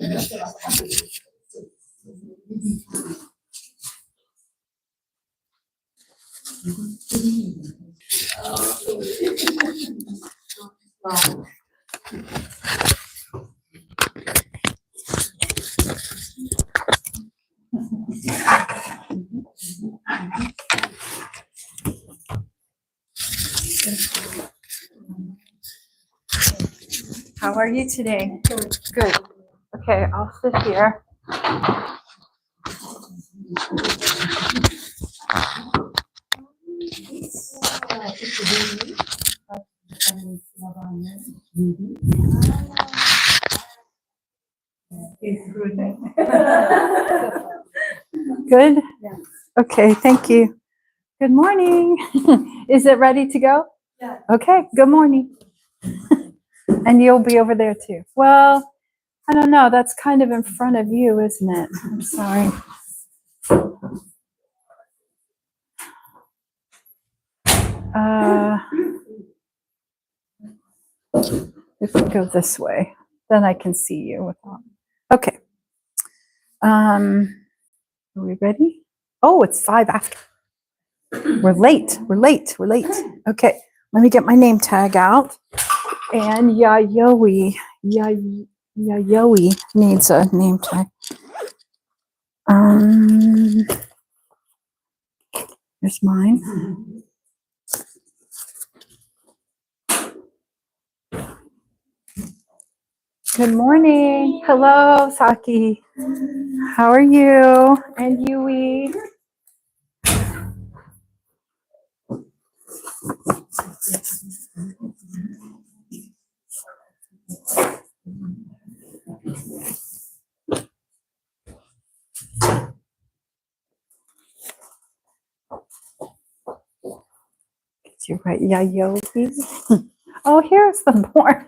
How are you today? Good. Okay, I'll sit here. Good? Okay, thank you. Good morning. Is it ready to go? Yeah. Okay, good morning. And you'll be over there too. Well, I don't know. That's kind of in front of you, isn't it? I'm sorry. If we go this way, then I can see you without. Okay. Are we ready? Oh, it's 5 after. We're late. We're late. We're late. Okay. Let me get my name tag out. And Yayoi needs a name tag. Here's mine. Good morning. Hello, Saki. How are you? And Yui. You're right. Yayoi. Oh, here's the board.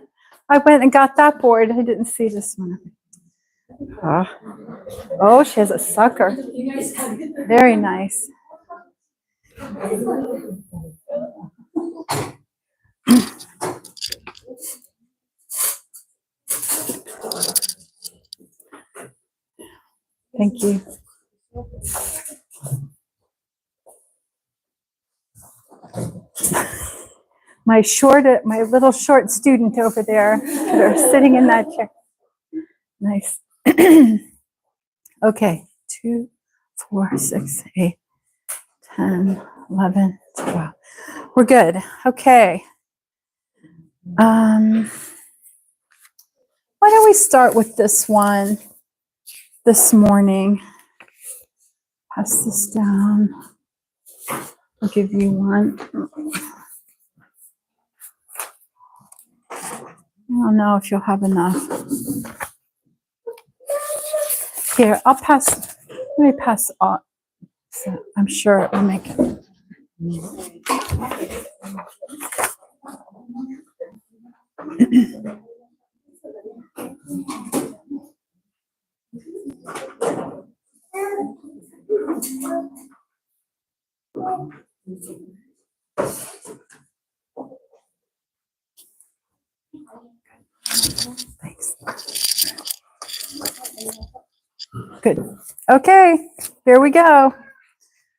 I went and got that board. I didn't see this one. Oh, she has a sucker. Very nice. Thank you. My little short student over there, they're sitting in that chair. Nice. Okay, 2, 4, 6, 8, 10, 11, 12. We're good. Okay. Why don't we start with this one this morning? Pass this down. I'll give you one. I don't know if you'll have enough. Here, let me pass on. So I'm sure it will make it. Thanks. Good. Okay, here we go.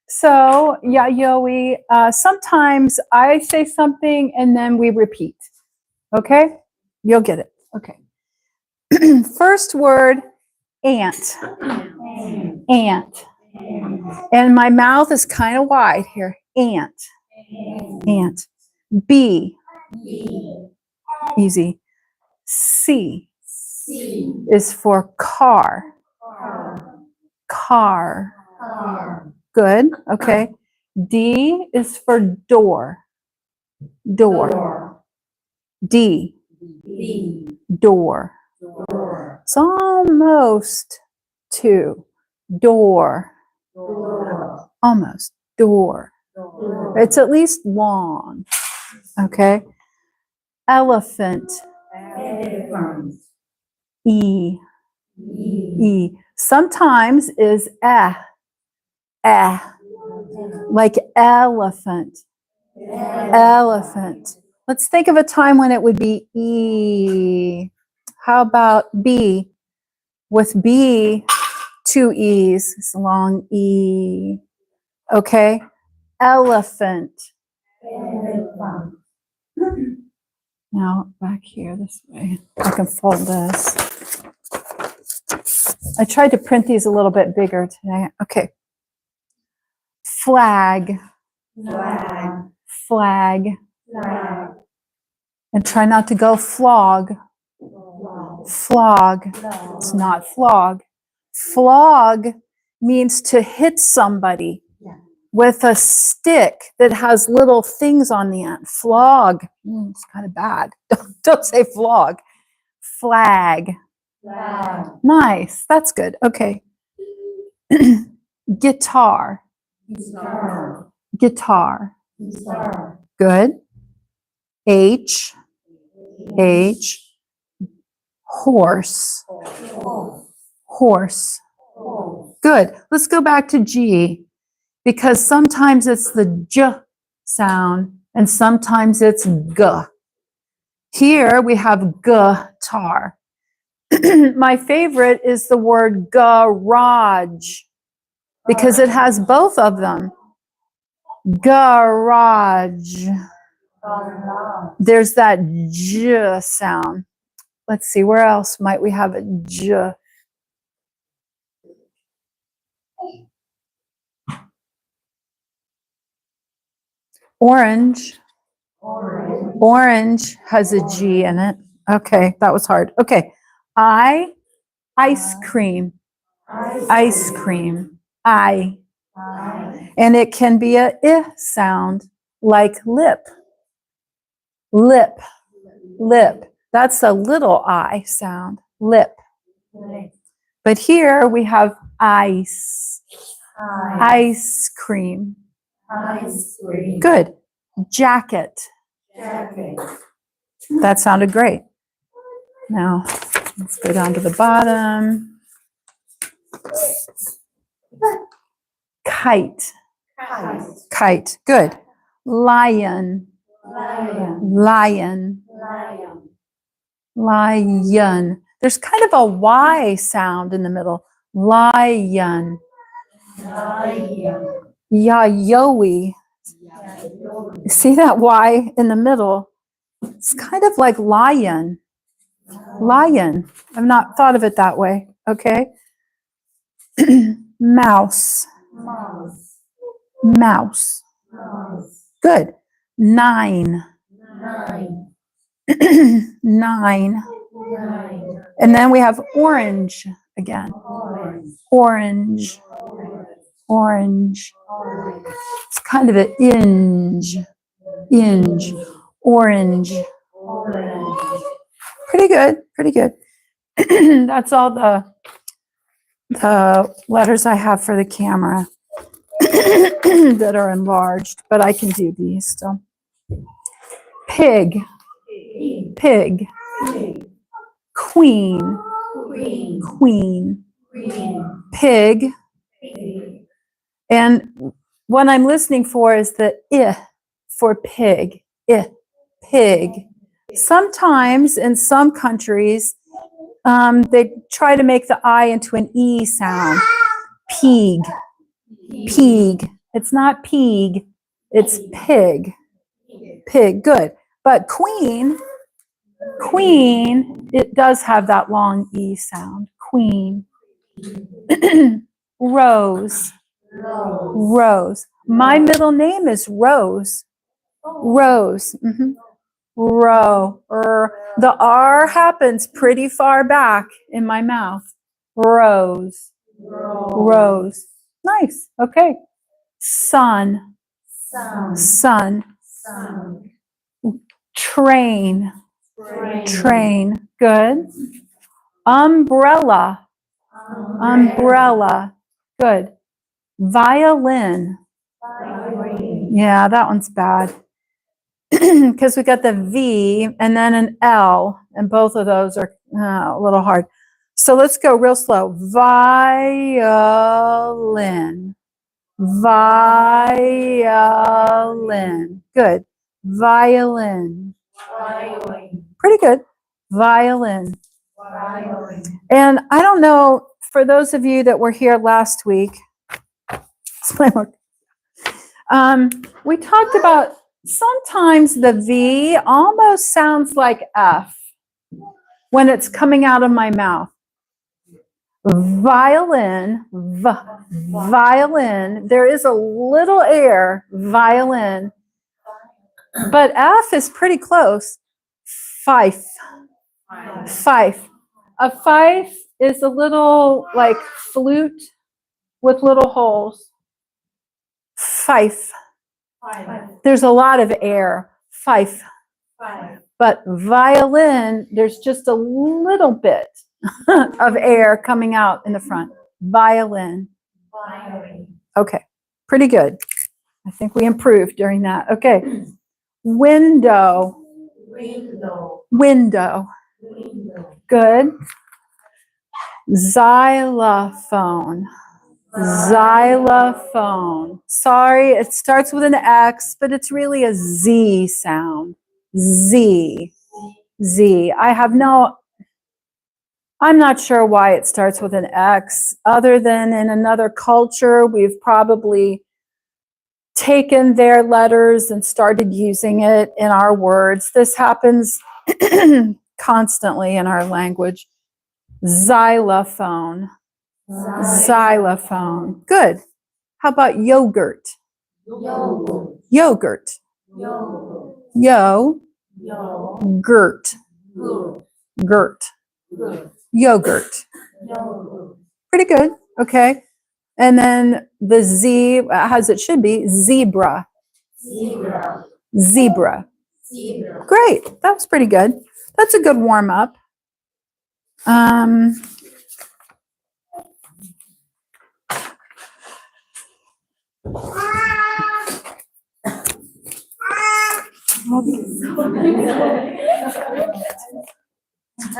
So, Yayoi, sometimes I say something and then we repeat. Okay? You'll get it. Okay. First word, ant. Ant. And my mouth is kind of wide here. Ant. Ant. B. Easy. C is for car. Car. Good. Okay. D is for door. Door. D. Door. It's almost 2. Door. Almost. Door. It's at least long. Okay. Elephant. E. E. Sometimes is like elephant. Elephant. Let's think of a time when it would be E. How about B? with B, 2 E's. It's a long E. Okay. Elephant. Now back here this way. I can fold this. I tried to print these a little bit bigger today. Okay. Flag. Flag. Flag. Flag. And try not to go flog. Flog. It's not flog. Flog means to hit somebody with a stick that has little things on the end. Flog. It's kind of bad. Don't say flog. Flag. Flag. Nice. That's good. Okay. Guitar. Guitar. Guitar. Guitar. Good. H. H. Horse. Horse. Good. Let's go back to G, because sometimes it's the J sound and sometimes it's G. Here we have guitar. My favorite is the word garage, because it has both of them. Garage. There's that J sound. Let's see, where else might we have a J? Orange. Orange has a G in it. Okay, that was hard. Okay. Ice cream. Ice cream. I. And it can be a I sound, like lip. Lip. Lip. That's a little I sound. Lip. But here we have ice. Ice cream. Ice cream. Good. Jacket. Jacket. That sounded great. Now, let's go down to the bottom. Kite. Kite. Kite. Good. Lion. Lion. Lion. Lion. Lion. There's kind of a Y sound in the middle. Lion. Lion. Yayoi. See that Y in the middle? It's kind of like lion. Lion. I've not thought of it that way. Okay. Mouse. Mouse. Mouse. Mouse. Good. 9. 9. 9. 9. And then we have orange again. Orange. Orange. Orange. Orange. It's kind of an inge. Inge. Orange. Orange. Pretty good. Pretty good. That's all the letters I have for the camera that are enlarged, but I can do these still. Pig. Pig. Pig. Queen. Queen. Queen. Queen. Pig. Pig. And what I'm listening for is the I for pig. I. Pig. Sometimes in some countries, they try to make the I into an E sound. Pig. Pig. It's not pig. It's pig. Pig. Good. But queen, it does have that long E sound. Queen. Rose. Rose. My middle name is Rose. Rose. The R happens pretty far back in my mouth. Rose. Rose. Nice. Okay. Sun. Sun. Train. Train. Good. Umbrella. Umbrella. Good. Violin. Yeah, that one's bad. Because we got the V and then an L, and both of those are a little hard. So let's go real slow. Violin. Violin. Good. Violin. Pretty good. Violin. And I don't know, for those of you that were here last week, we talked about sometimes the V almost sounds like F when it's coming out of my mouth. Violin, violin. There is a little air, violin, but F is pretty close. Fife, fife. A fife is a little like flute with little holes. Fife. There's a lot of air. Fife. But violin, there's just a little bit of air coming out in the front. Violin. Okay, pretty good. I think we improved during that. Okay. Window. Window. Good. Xylophone. Xylophone. Sorry, it starts with an X, but it's really a Z sound. Z. Z. I'm not sure why it starts with an X, other than in another culture, we've probably taken their letters and started using it in our words. This happens constantly in our language. Xylophone. Xylophone. Good. How about yogurt? Yogurt. Yo. Gurt. Gurt. Yogurt. Pretty good. Okay. And then the Z, as it should be, zebra. Zebra. Great. That was pretty good. That's a good warm up.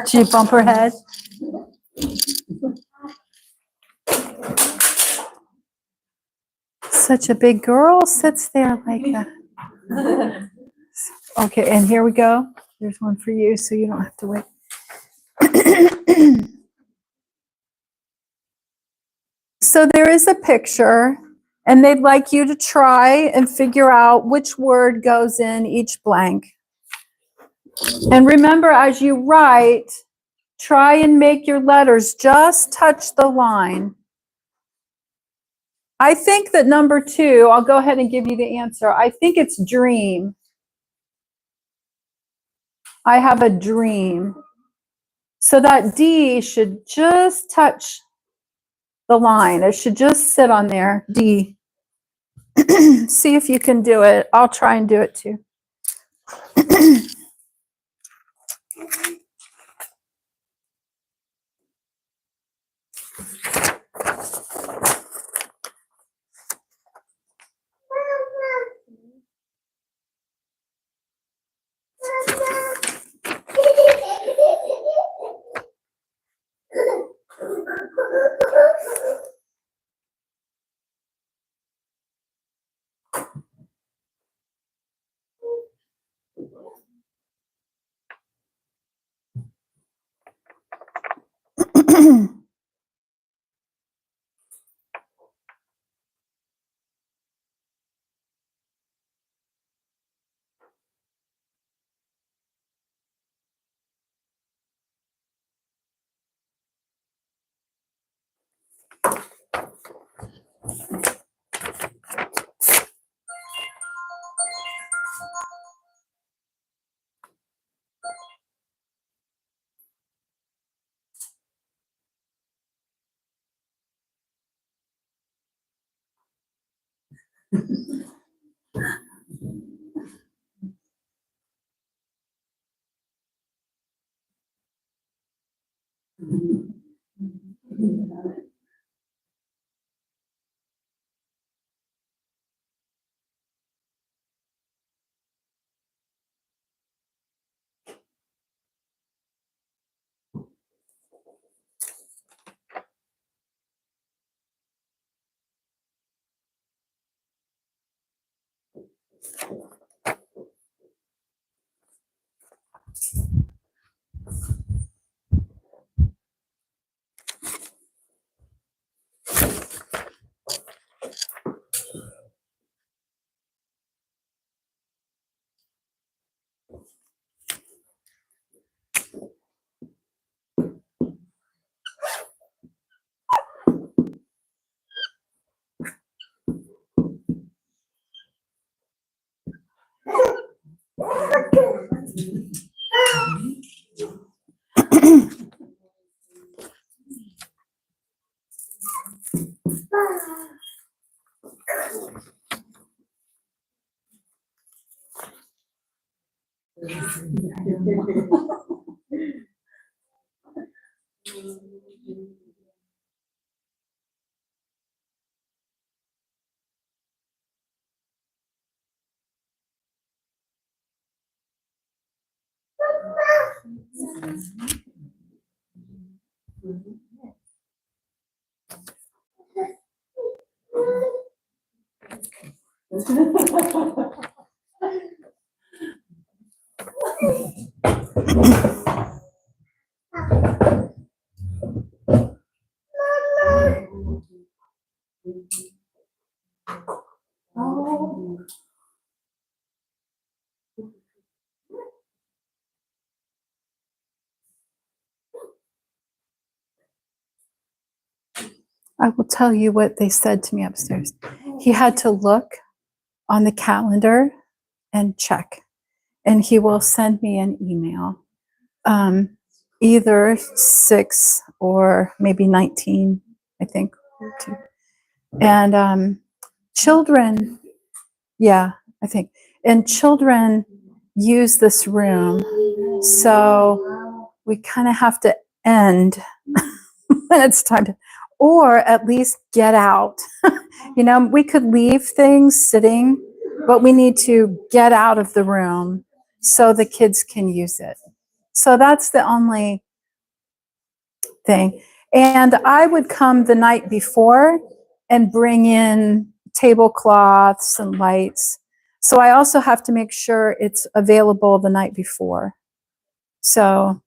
Did you bump her head? Such a big girl sits there like that. Okay, and here we go. There's one for you, so you don't have to wait. So there is a picture, and they'd like you to try and figure out which word goes in each blank. And remember, as you write, try and make your letters just touch the line. I think that number 2, I'll go ahead and give you the answer. I think it's dream. I have a dream. So that D should just touch the line. It should just sit on there, D. See if you can do it. I'll try and do it too. I will tell you what they said to me upstairs. He had to look on the calendar and check, and he will send me an email, either 6 or maybe 19, I think. And children, yeah, I think, and children use this room, so we kind of have to end when it's time to, or at least get out. You know, we could leave things sitting, but we need to get out of the room so the kids can use it. So that's the only thing. And I would come the night before and bring in tablecloths and lights. So I also have to make sure it's available the night before. So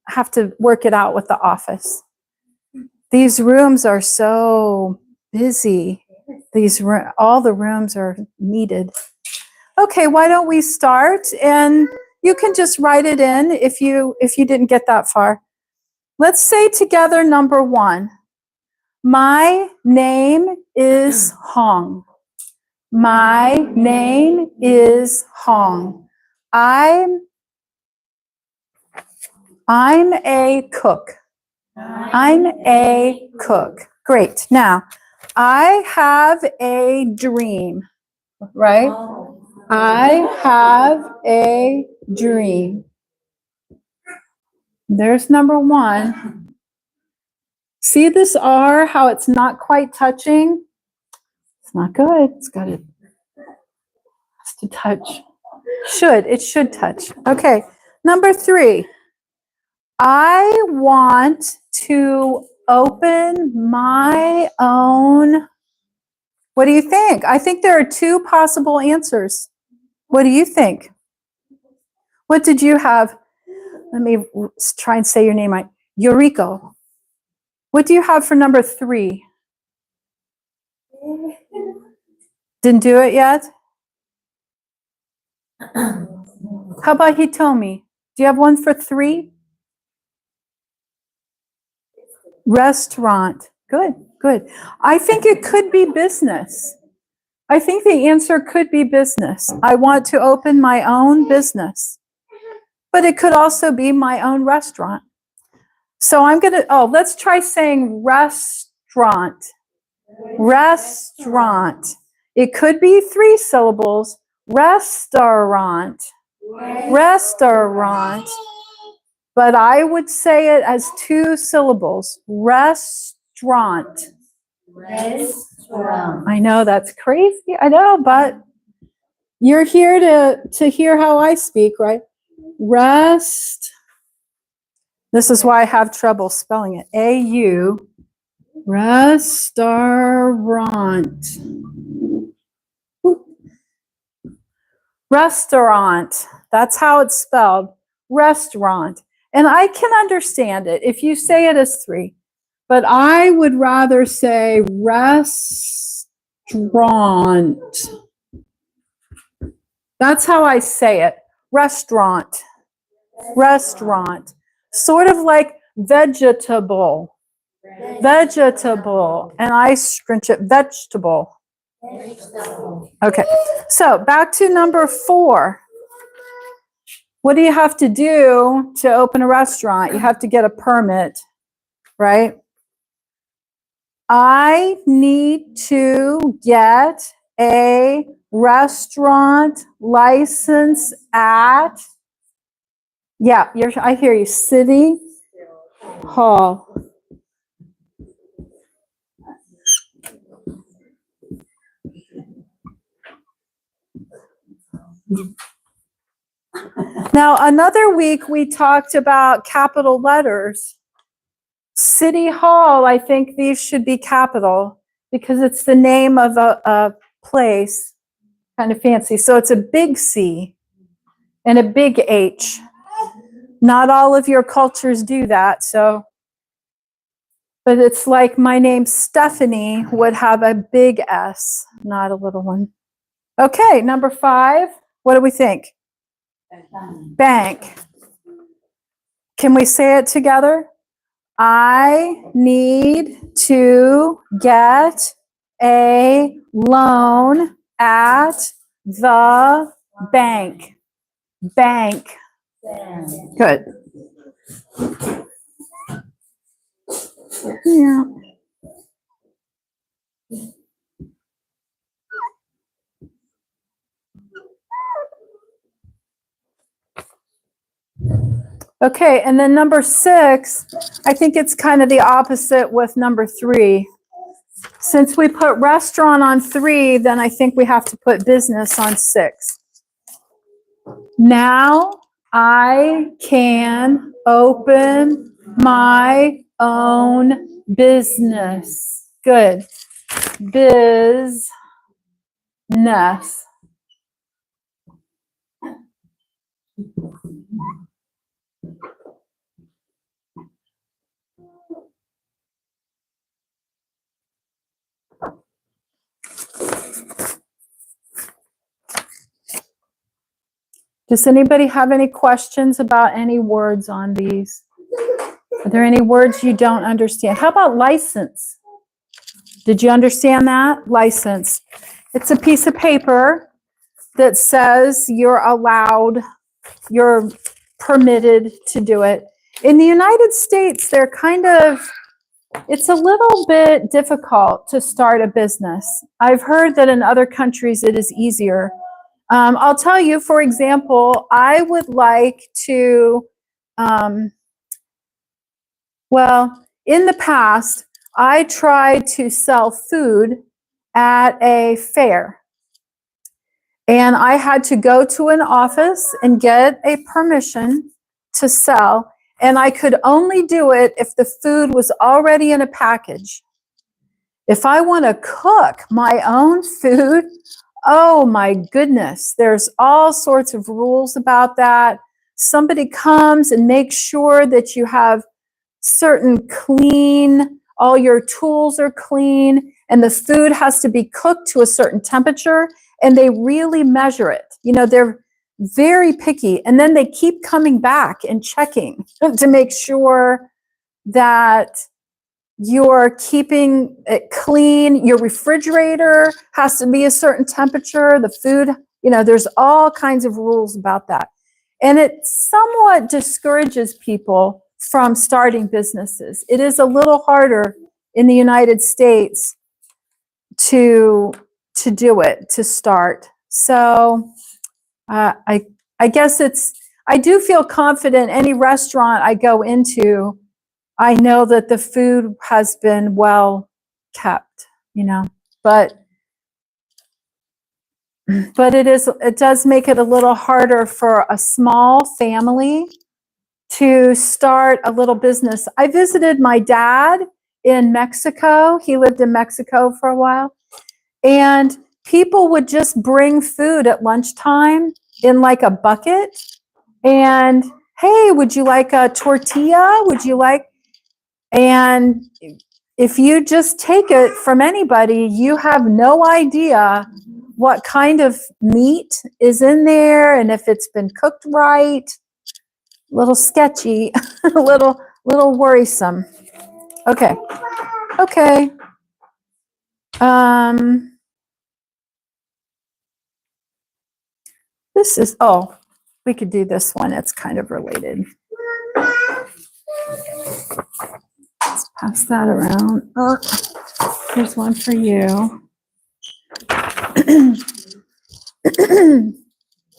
have to work it out with the office. These rooms are so busy. All the rooms are needed. Okay, why don't we start? And you can just write it in if you didn't get that far. Let's say together number 1. My name is Hong. My name is Hong. I'm a cook. I'm a cook. Great. Now, I have a dream, right? I have a dream. There's number 1. See this R, how it's not quite touching? It's not good. It's got to touch. It should touch. Okay. Number 3. I want to open my own. What do you think? I think there are 2 possible answers. What do you think? What did you have? Let me try and say your name right. Yuriko. What do you have for number 3? Didn't do it yet? How about Hitomi? Do you have one for 3? Restaurant. Good, good. I think it could be business. I think the answer could be business. I want to open my own business. But it could also be my own restaurant. So I'm going to, let's try saying restaurant. Restaurant. It could be 3 syllables. Restaurant. Restaurant. But I would say it as 2 syllables. Restaurant. Restaurant. I know that's crazy. I know, but you're here to hear how I speak, right? This is why I have trouble spelling it. A-U. Restaurant. Restaurant. That's how it's spelled. Restaurant. And I can understand it if you say it as 3. But I would rather say restaurant. That's how I say it. Restaurant. Restaurant. Sort of like vegetable. Vegetable. And I scrunch it vegetable. Okay. So back to number 4. What do you have to do to open a restaurant? You have to get a permit, right? I need to get a restaurant license at, yeah, I hear you, City Hall. Now, another week we talked about capital letters. City Hall, I think these should be capital because it's the name of a place, kind of fancy. So it's a big C and a big H. Not all of your cultures do that, so. But it's like my name Stephanie would have a big S, not a little one. Okay, number 5. What do we think? Bank. Can we say it together? I need to get a loan at the bank. Bank. Good. Yeah. Okay, and then number 6, I think it's kind of the opposite with number 3. Since we put restaurant on 3, then I think we have to put business on 6. Now I can open my own business. Good. Business. Does anybody have any questions about any words on these? Are there any words you don't understand? How about license? Did you understand that? License. It's a piece of paper that says you're allowed, you're permitted to do it. In the United States, they're it's a little bit difficult to start a business. I've heard that in other countries it is easier. I'll tell you, for example, I would like to, well, in the past, I tried to sell food at a fair. And I had to go to an office and get a permission to sell. And I could only do it if the food was already in a package. If I want to cook my own food, oh my goodness, there's all sorts of rules about that. Somebody comes and makes sure that you have certain clean, all your tools are clean, and the food has to be cooked to a certain temperature, and they really measure it. You know, they're very picky, and then they keep coming back and checking to make sure that you're keeping it clean. Your refrigerator has to be a certain temperature. The food, you know, there's all kinds of rules about that. And it somewhat discourages people from starting businesses. It is a little harder in the United States to do it, to start. So I guess I do feel confident any restaurant I go into, I know that the food has been well kept, you know, but it does make it a little harder for a small family to start a little business. I visited my dad in Mexico. He lived in Mexico for a while, and people would just bring food at lunchtime in like a bucket. And hey, would you like a tortilla? Would you like? And if you just take it from anybody, you have no idea what kind of meat is in there and if it's been cooked right. A little sketchy, a little worrisome. Okay. This is, we could do this one. It's kind of related. Let's pass that around. Oh, here's one for you.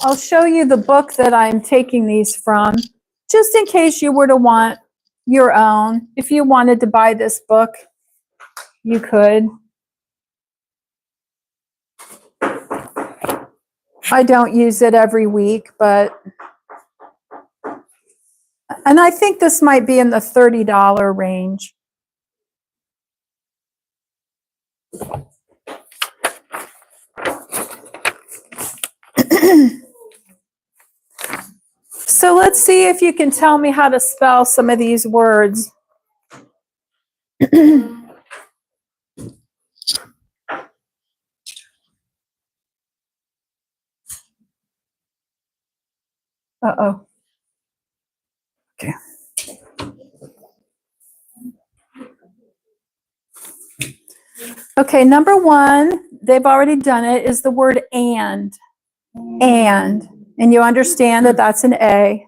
I'll show you the book that I'm taking these from, just in case you were to want your own. If you wanted to buy this book, you could. I don't use it every week, and I think this might be in the $30 range. So let's see if you can tell me how to spell some of these words. Uh-oh. Okay. Okay, number one, they've already done it, is the word and. And you understand that that's an A.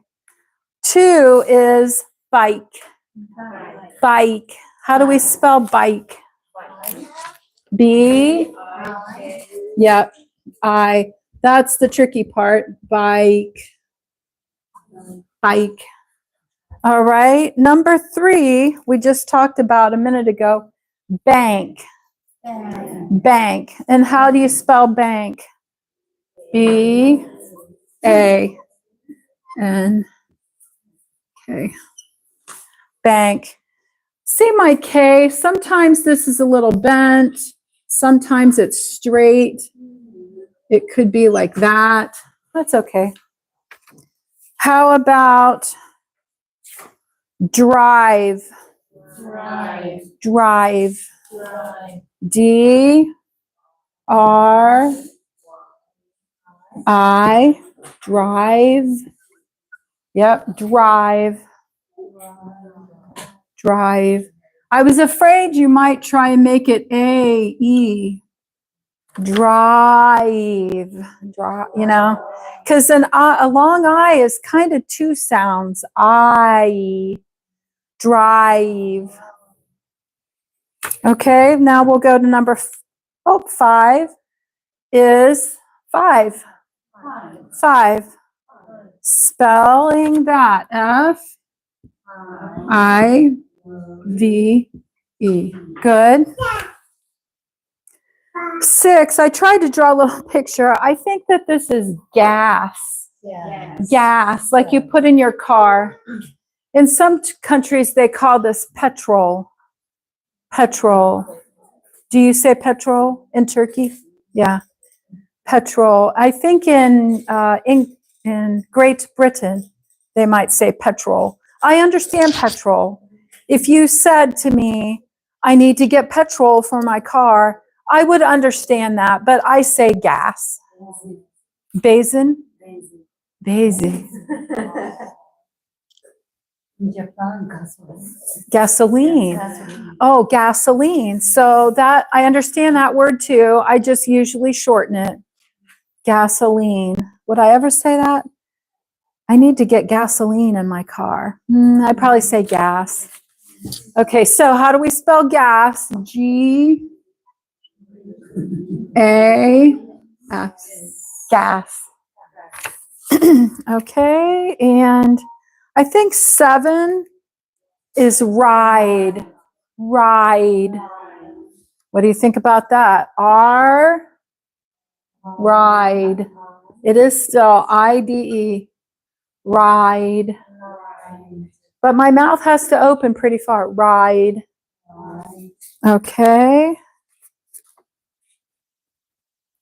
Two is bike. Bike. How do we spell bike? B. Yep. I. That's the tricky part. Bike. Bike. All right. Number three, we just talked about a minute ago. Bank. Bank. And how do you spell bank? B. A. N. K. Bank. See my K? Sometimes this is a little bent. Sometimes it's straight. It could be like that. That's okay. How about drive? Drive. D. R. I. Drive. Yep, drive. Drive. I was afraid you might try and make it A, E. Drive. You know, because a long I is kind of two sounds. I. Drive. Okay, now we'll go to number 5 is 5. 5. Spelling that. F-I-V-E. Good. 6, I tried to draw a little picture. I think that this is gas. Yes. Gas, like you put in your car. In some countries, they call this petrol. Petrol. Do you say petrol in Turkey? Yeah. Petrol. I think in Great Britain, they might say petrol. I understand petrol. If you said to me, I need to get petrol for my car, I would understand that, but I say gas. Basin? Basin. Gasoline. Oh, gasoline. So that, I understand that word too. I just usually shorten it. Gasoline. Would I ever say that? I need to get gasoline in my car. I'd probably say gas. Okay, so how do we spell gas? G-A-S. Gas. Okay, and I think 7 is ride. Ride. What do you think about that? R. Ride. It is still I-D-E. Ride. But my mouth has to open pretty far. Ride. Okay.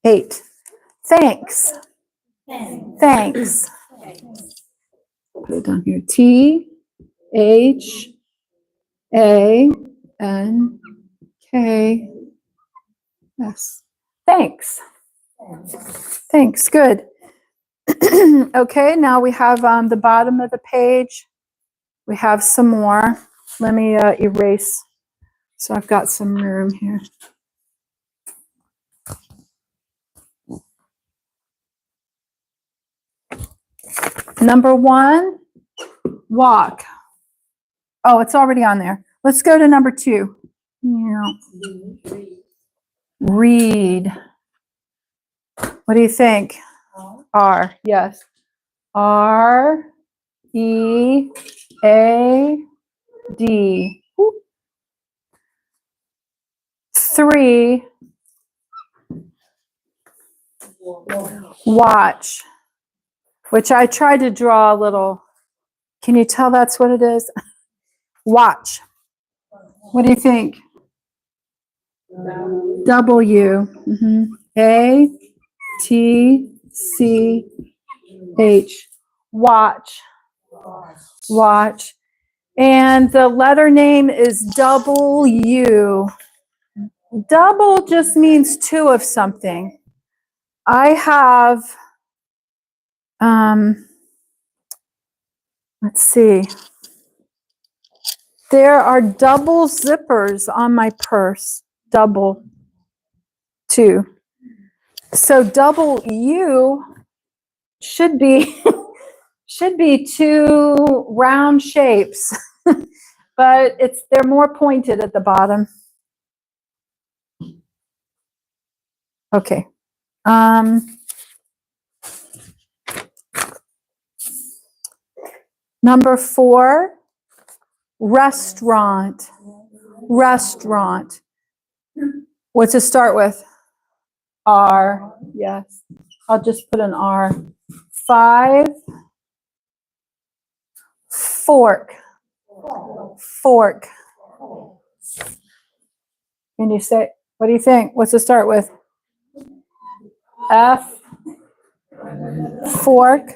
8. Thanks. Thanks. Put it down here. T-H-A-N-K-S. Thanks. Thanks. Good. Okay, now we have the bottom of the page. We have some more. Let me erase. So I've got some room here. Number 1, walk. Oh, it's already on there. Let's go to number 2. Yeah. Read. What do you think? R. Yes. R E A D. 3. Watch. Which I tried to draw a little. Can you tell that's what it is? Watch. What do you think? W. A T C H. Watch. Watch. And the letter name is W. Double just means 2 of something. I have, let's see. There are double zippers on my purse. Double. 2. So W should be should be 2 round shapes, but they're more pointed at the bottom. Okay. Number 4, restaurant. Restaurant. What's it start with? R. Yes. I'll just put an R. 5, fork. Fork. Can you say, what do you think? What's it start with? F. Fork.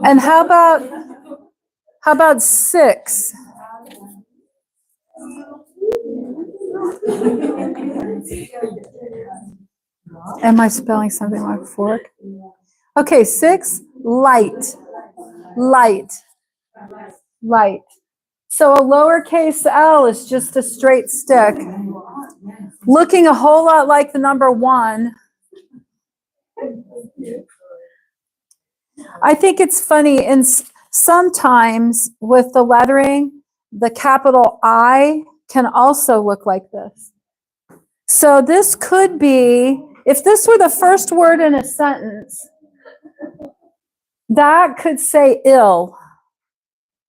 And how about 6? Am I spelling something like fork? Okay, 6, light. Light. Light. So a lowercase l is just a straight stick. Looking a whole lot like the number 1. I think it's funny, and sometimes with the lettering, the capital I can also look like this. So this could be, if this were the first word in a sentence, that could say ill.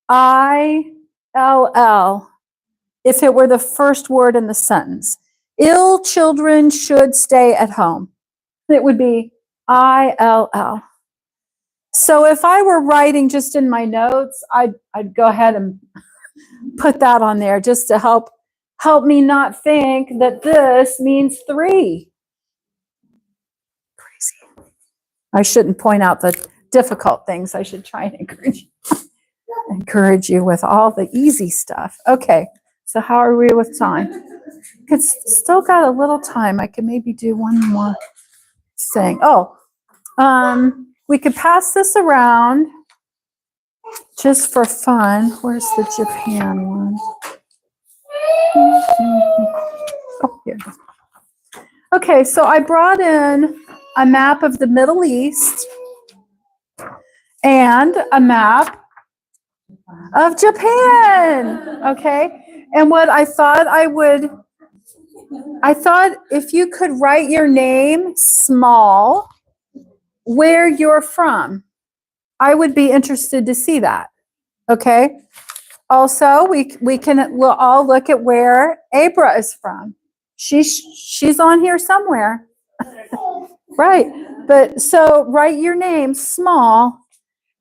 I-L-L, if it were the first word in the sentence. Ill children should stay at home. It would be I-L-L. So if I were writing just in my notes, I'd go ahead and put that on there just to help me not think that this means 3. Crazy. I shouldn't point out the difficult things. I should try and encourage you with all the easy stuff. Okay, so how are we with time? It's still got a little time. I could maybe do one more thing. We could pass this around just for fun. Where's the Japan one? Oh, here. Okay, so I brought in a map of the Middle East and a map of Japan. Okay, and what I thought if you could write your name small, where you're from, I would be interested to see that. Okay. Also, we can all look at where Abra is from. She's on here somewhere. Right. But so write your name small,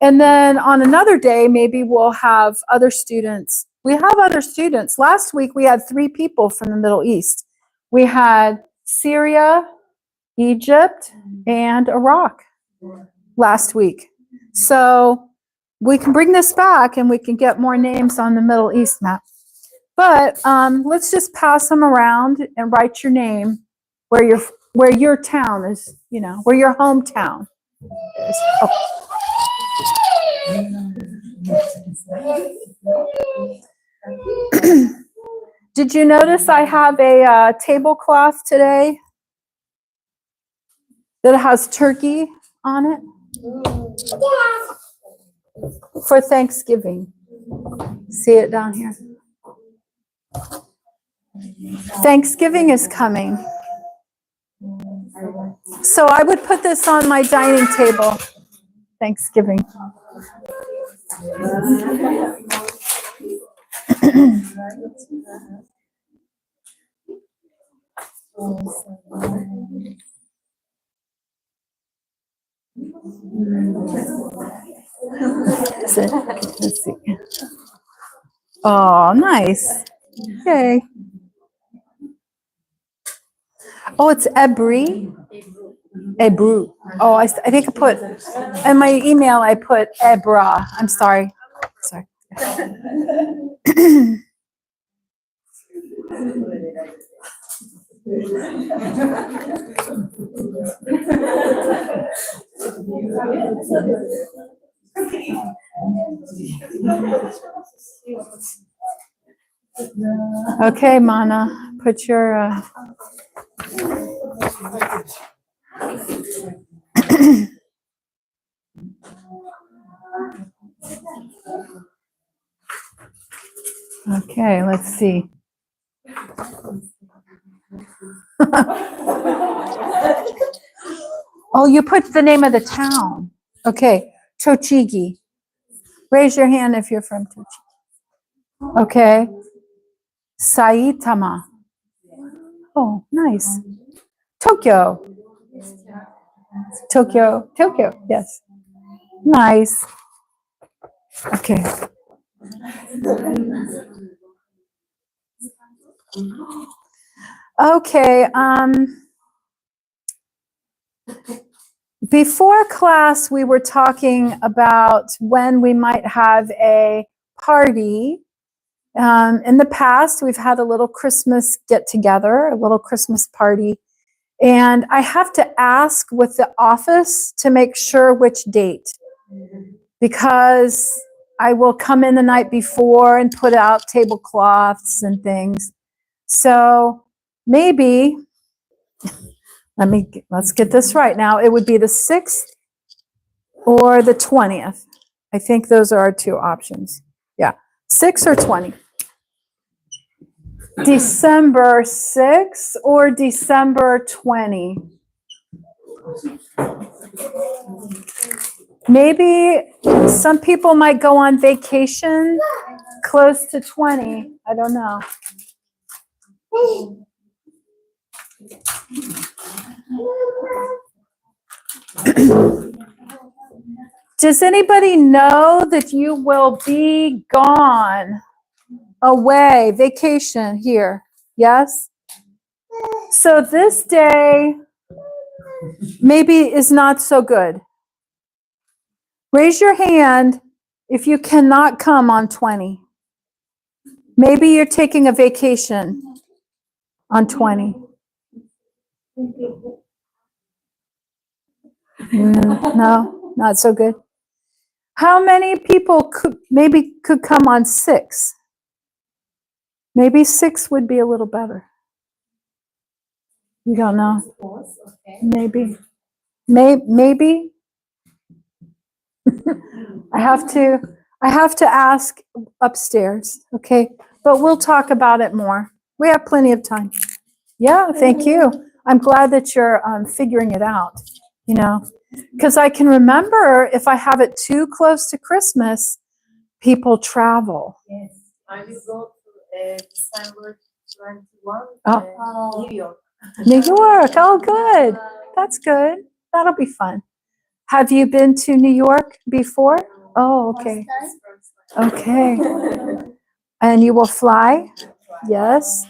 and then on another day, maybe we'll have other students. We have other students. Last week, we had 3 people from the Middle East. We had Syria, Egypt, and Iraq last week. So we can bring this back and we can get more names on the Middle East map. But let's just pass them around and write your name where your town is, where your hometown is. Oh. Did you notice I have a tablecloth today that has turkey on it for Thanksgiving. See it down here. Thanksgiving is coming. So I would put this on my dining table. Thanksgiving. Let's see. Oh, nice. Yay. Oh, it's Ebru. Ebru. Oh, I think I put, in my email, I put Ebra. I'm sorry. Sorry. Okay, Mana, put your. Okay, let's see. Oh, you put the name of the town. Okay, Tochigi. Raise your hand if you're from Tochigi. Okay. Saitama. Oh, nice. Tokyo. Tokyo. Tokyo, yes. Nice. Okay. Okay, before class, we were talking about when we might have a party. In the past, we've had a little Christmas get together, a little Christmas party. And I have to ask with the office to make sure which date, because I will come in the night before and put out tablecloths and things. So maybe, let's get this right now. It would be the 6th or the 20th. I think those are our two options. Yeah, 6 or 20. December 6 or December 20. Maybe some people might go on vacation close to 20. I don't know. Does anybody know that you will be gone? Away, vacation here, yes? So this day maybe is not so good. Raise your hand if you cannot come on 20. Maybe you're taking a vacation on 20. No, not so good. How many people could come on 6? Maybe 6 would be a little better. You don't know. Maybe. Maybe. I have to ask upstairs, okay? But we'll talk about it more. We have plenty of time. Yeah, thank you. I'm glad that you're figuring it out, you know, because I can remember if I have it too close to Christmas, people travel. Yes, I will go to December 21, Oh. New York. New York, oh good. That's good. That'll be fun. Have you been to New York before? Oh, okay. Okay. And you will fly? Yes.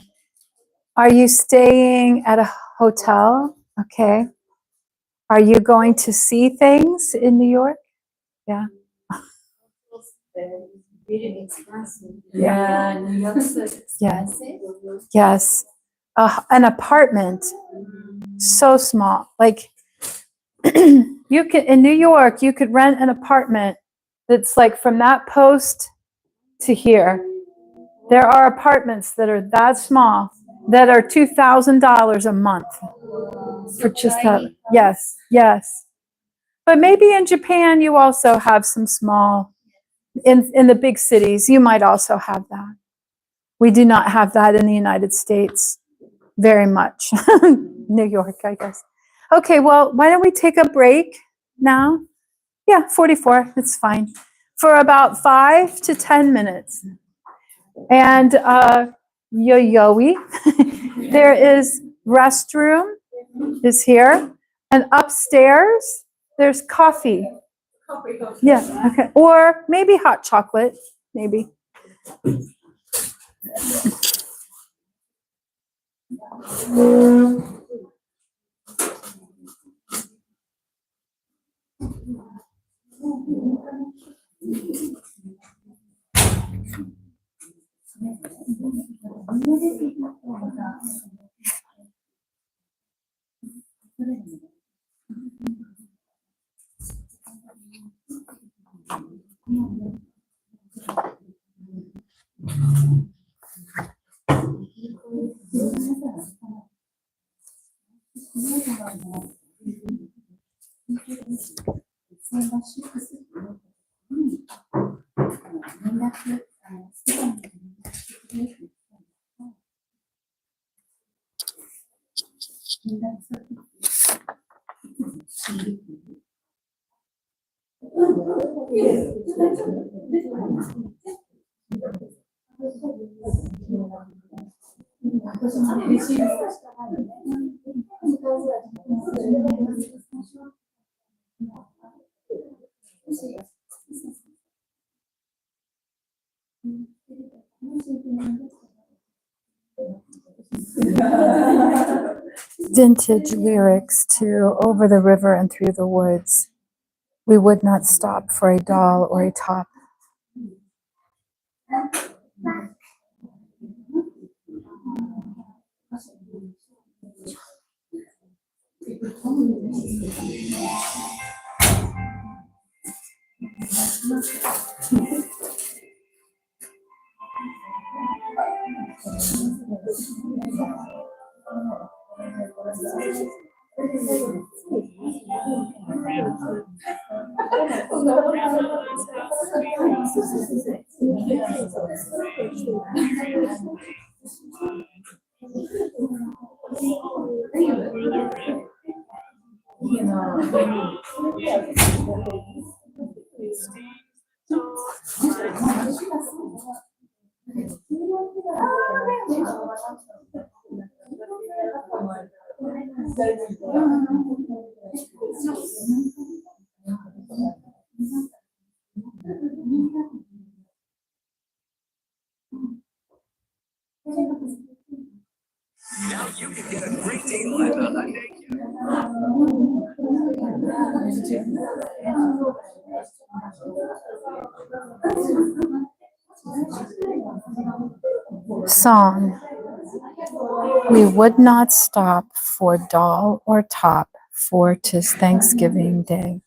Are you staying at a hotel? Okay. Are you going to see things in New York? Yeah. Very expensive. Yeah. New York is expensive. Yes. An apartment, so small. Like you could, in New York, you could rent an apartment that's like from that post to here. There are apartments that are that small that are $2,000 a month for just that. Yes, yes. But maybe in Japan, you also have some small, in the big cities, you might also have that. We do not have that in the United States very much. New York, I guess. Okay, well, why don't we take a break now? Yeah, 44, it's fine. For about 5 to 10 minutes. And yo-yoey, there is restroom is here. And upstairs, there's coffee. Yeah, okay. Or maybe hot chocolate, maybe. Vintage lyrics to Over the River and Through the Woods. We would not stop for a doll or a top. Now you can get a great deal at the Hyundai Song. We would not stop for doll or top, for 'tis Thanksgiving Day.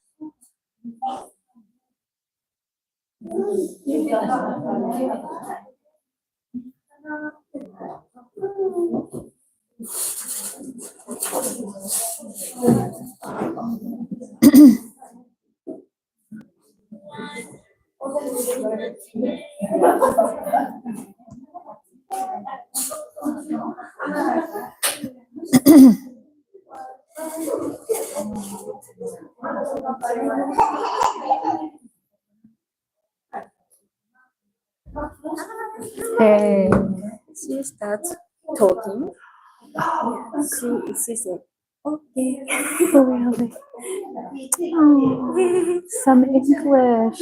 Hey. She starts talking. She said, okay. Really? Oh, some English.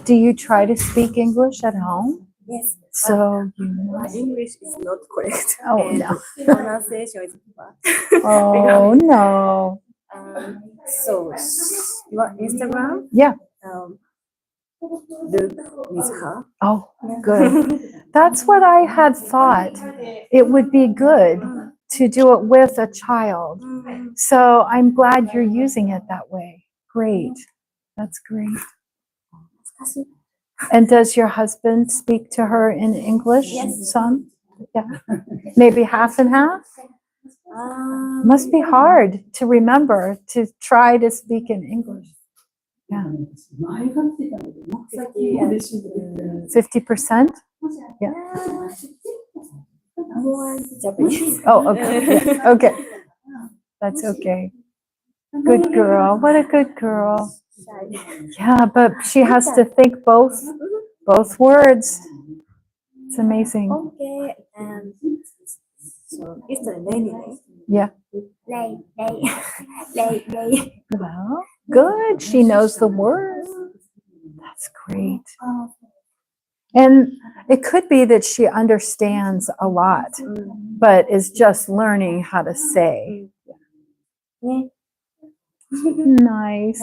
Do you try to speak English at home? Yes. So you My English is not correct. Oh, and no. Pronunciation is bad. Oh no. So your Instagram? Yeah. Look with her. Oh, good. That's what I had thought. It would be good to do it with a child. So I'm glad you're using it that way. Great. That's great. And does your husband speak to her in English? Yes. Some? Yeah. Maybe half and half? Must be hard to remember to try to speak in English. Yeah. 50%? 50%? Yeah. More Japanese. Oh, okay. Yeah. Okay. That's okay. Good girl. What a good girl. Yeah, but she has to think both words. It's amazing. Okay, so it's a lady, right? Yeah. Lay, lay. Well, good. She knows the word. That's great. And it could be that she understands a lot, but is just learning how to say. Yeah. Nice.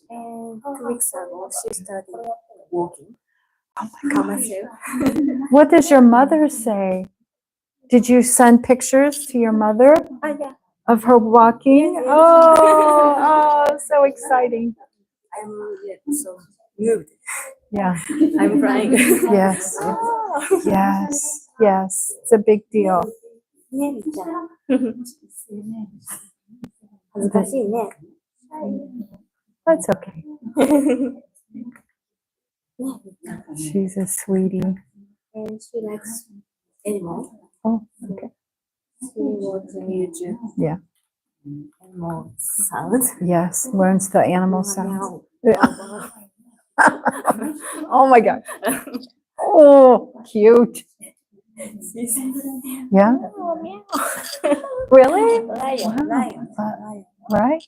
And 2 weeks ago, she started walking. Oh my gosh. Commercial. What does your mother say? Did you send pictures to your mother Yeah. of her walking? Yes. Oh, so exciting. I'm so moved. Yeah. I'm crying. Yes. Yes. Yes. It's a big deal. ねみちゃん。恥ずかしいね。 That's okay. She's a sweetie. And she likes animals. Oh, okay. She watches YouTube. Yeah. Animal sounds. Yes. Learns the animal sounds. Meow. Oh my God. Oh, cute. She said, Yeah. "Oh, meow." Really? Lion, lion, lion. Right?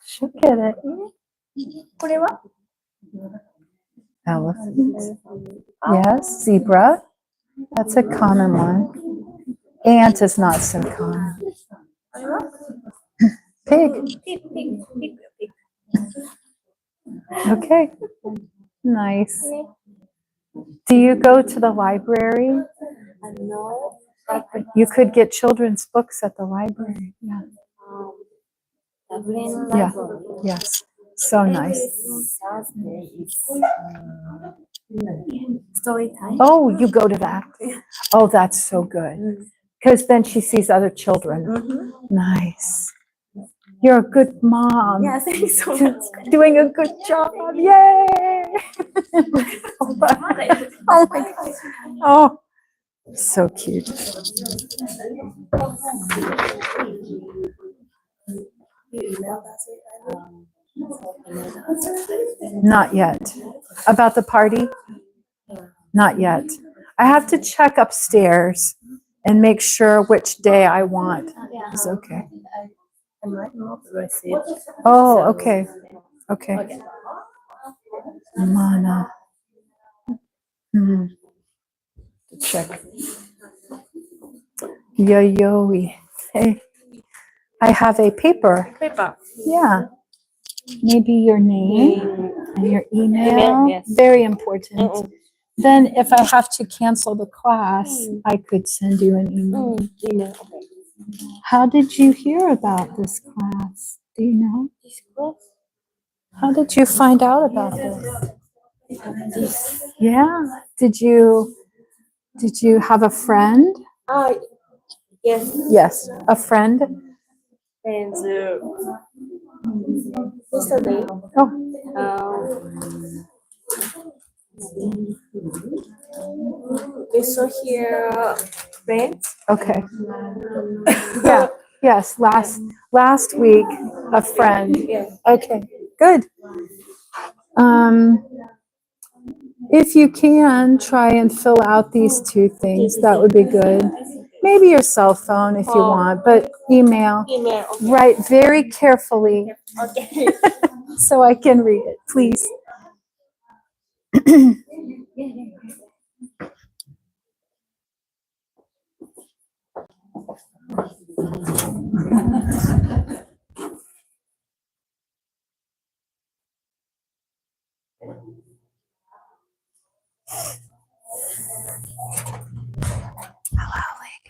She'll get it. これは Elephant. Yes. Zebra. That's a common one. Ant is not so common. あれは Pig. Pig, pig, pig, pig. Okay. Nice. Do you go to the library? No, You could get children's books at the library. Yeah. Dublin Yeah. library. Yes. So nice. Thursday is story time. Oh, you go to that. Oh, that's so good. Because then she sees other children. Nice. You're a good mom. Yeah, thank you so much. Doing a good job. Yay! Oh my God. Oh, so cute. Not yet. About the party? Not yet. I have to check upstairs and make sure which day I want. It's okay. I'm writing off the receipt. Oh, okay. Okay. Mana. Check. Yo-yo-y. Hey. I have a paper. Paper. Yeah. Maybe your name and your email. Yes. Very important. Then if I have to cancel the class, I could send you an email. Email. Okay. How did you hear about this class? Do you know? This class? How did you find out about this? Yeah. Did you have a friend? Yes. Yes, a friend. And yesterday, Oh, we saw here friends. okay. Yeah. Yes. Last week, a friend. Yes. Okay. Good. If you can, try and fill out these two things. That would be good. Maybe your cell phone if you want, but email. Email. Okay. Write very carefully Okay. so I can read it, please.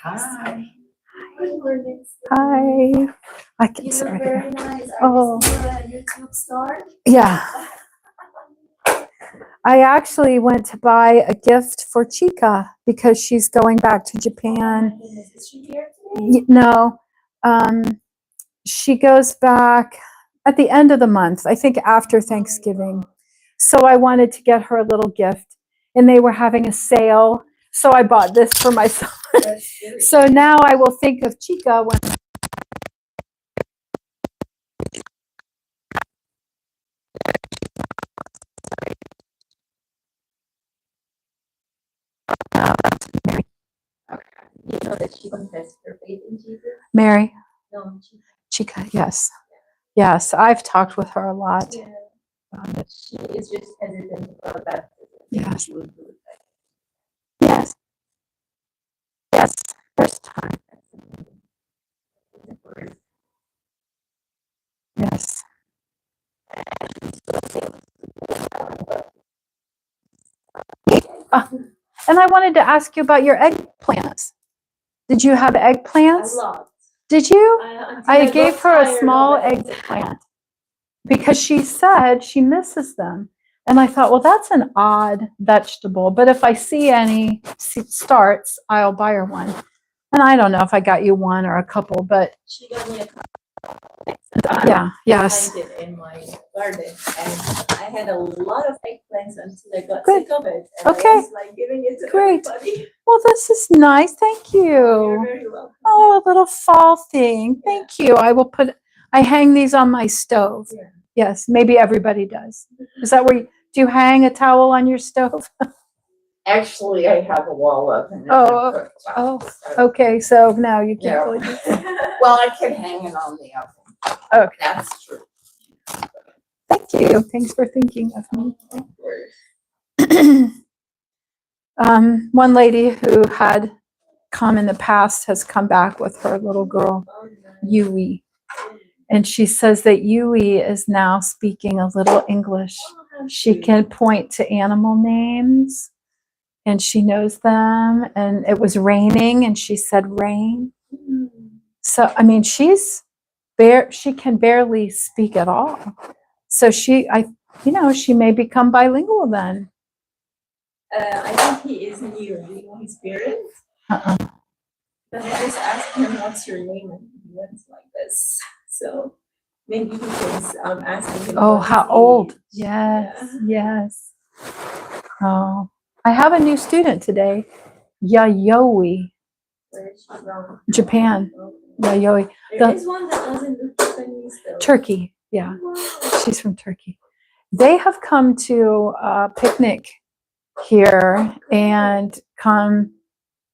Hi. Hi. I can You sit look right very here. nice. Oh. Are you still a YouTube star? Yeah. I actually went to buy a gift for Chica because she's going back to Japan. Is she here today? No, she goes back at the end of the month, I think after Thanksgiving. So I wanted to get her a little gift, and they were having a sale. So I bought this for myself. So now I will think of Chica when You know that she confessed her faith in Jesus? Mary, No, Chica, yes. Yes, I've talked with her a lot. she is just hesitant about baptism. Yes. She will do it. Yes. Yes. First time. Yes. And I wanted to ask you about your eggplants. Did you have A eggplants? lot. Did you? Until I got gave her a tired small of it. eggplant because she said she misses them. And I thought, well, that's an odd vegetable. But if I see any starts, I'll buy her one. And I don't know if I got you one or a couple, but She got me a yeah, yes. planted in my garden, and I had a lot of eggplants until I got Good. sick of it. And Okay. I was like giving it to Great. everybody. Well, this is nice. Thank You're you. very welcome. Oh, a little fall thing. Thank you. I hang these on my stove. Yeah. Yes, maybe everybody does. Is that where do you hang a towel on your stove? Actually, I have a wall up. And Oh, okay, so now you can't really do Well, I can hang it on the oven. Okay. That's true. Thank you. Thanks for thinking of me. Of course. One lady who had come in the past has come back with her little girl, Yui. And she says that Yui is now speaking a little English. She can point to animal names and she knows them. And it was raining and she said rain. So, I mean, she can barely speak at all. So she may become bilingual then. I think he is new in his parents. But I just asked him, "What's your name?" And he went like this. So maybe he was asking him. Oh, what how his old? age. Yes, yes. Oh, I have a new student today, Yayoi, Where is she from? Japan. Yayoi, There is one that doesn't look Japanese though. Turkey. Yeah, Wow. she's from Turkey. They have come to a picnic here and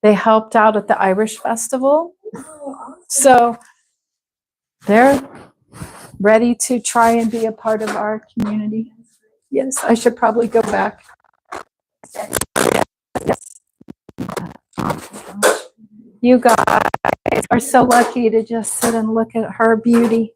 they helped out at the Irish festival. Oh, awesome. So they're ready to try and be a part of our community. Yes, I should probably go back. Yes. You guys are so lucky to just sit and look at her beauty.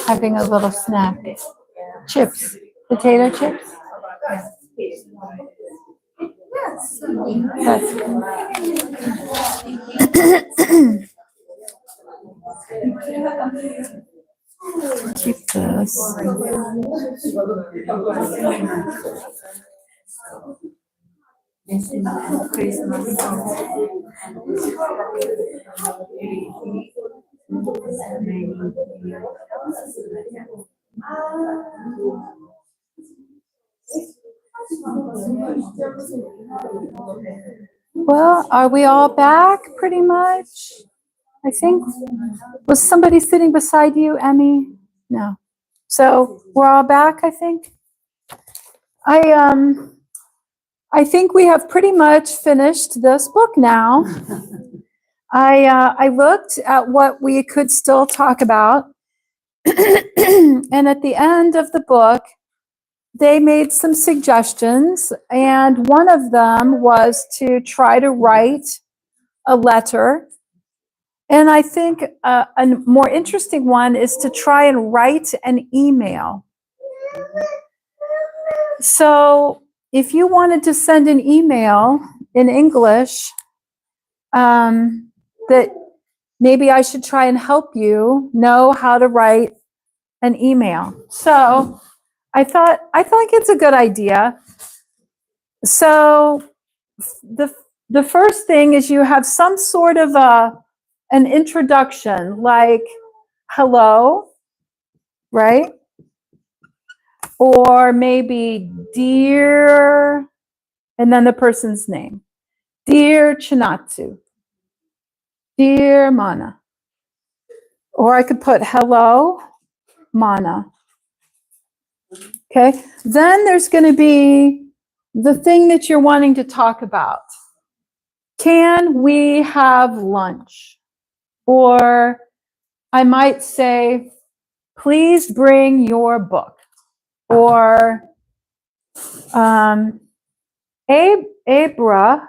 Having a little snack. Chips, potato chips. That's keep this. Well, are we all back pretty much? I think. Was somebody sitting beside you, Emmy? No. So we're all back, I think. I think we have pretty much finished this book now. I looked at what we could still talk about. And at the end of the book, they made some suggestions, and one of them was to try to write a letter. And I think a more interesting one is to try and write an email. So if you wanted to send an email in English, that maybe I should try and help you know how to write an email. So I thought it's a good idea. So the first thing is you have some sort of an introduction, like hello, right? Or maybe dear, and then the person's name. Dear Chinatsu. Dear Mana. Or I could put hello, Mana. Okay, then there's going to be the thing that you're wanting to talk about. Can we have lunch? Or I might say, please bring your book. Or Abra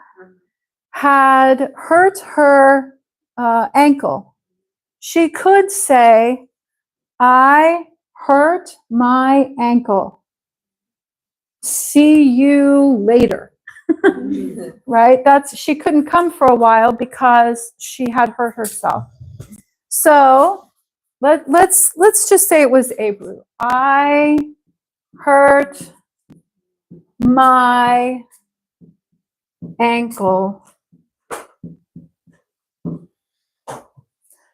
had hurt her ankle. She could say, I hurt my ankle. See you later. Right? She couldn't come for a while because she had hurt herself. So let's just say it was Abru. I hurt my ankle.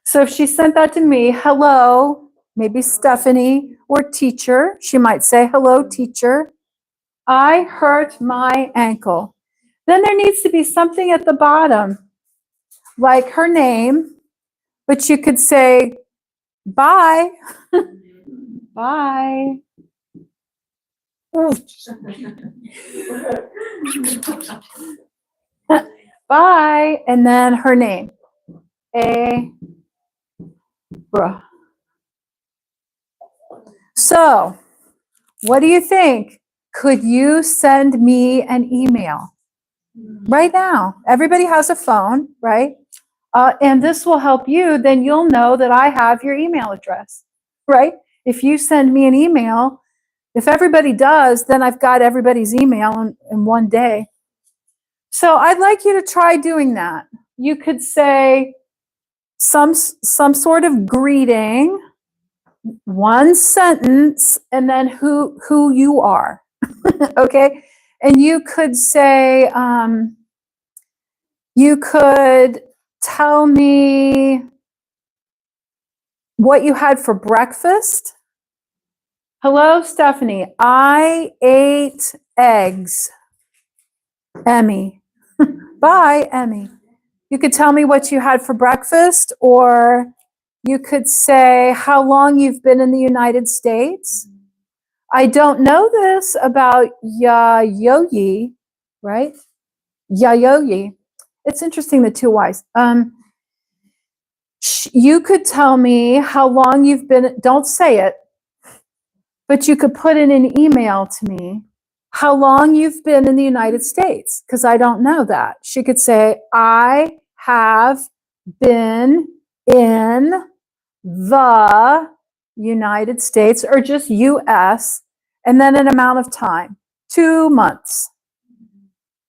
So if she sent that to me, hello, maybe Stephanie or teacher, she might say, hello, teacher. I hurt my ankle. Then there needs to be something at the bottom, like her name, but you could say, bye. Bye. Bye. And then her name. Bruh. So, what do you think? Could you send me an email right now? Everybody has a phone, right? And this will help you. Then you'll know that I have your email address, right? If you send me an email, if everybody does, then I've got everybody's email in one day. So I'd like you to try doing that. You could say some sort of greeting, one sentence, and then who you are. Okay? And you could say, you could tell me what you had for breakfast. Hello, Stephanie. I ate eggs. Emmy. Bye, Emmy. You could tell me what you had for breakfast, or you could say how long you've been in the United States. I don't know this about Yayoi, right? Yayoi. It's interesting, the two Y's. You could tell me how long you've been, don't say it, but you could put in an email to me how long you've been in the United States, because I don't know that. She could say, I have been in the United States, or just US, and then an amount of time, 2 months,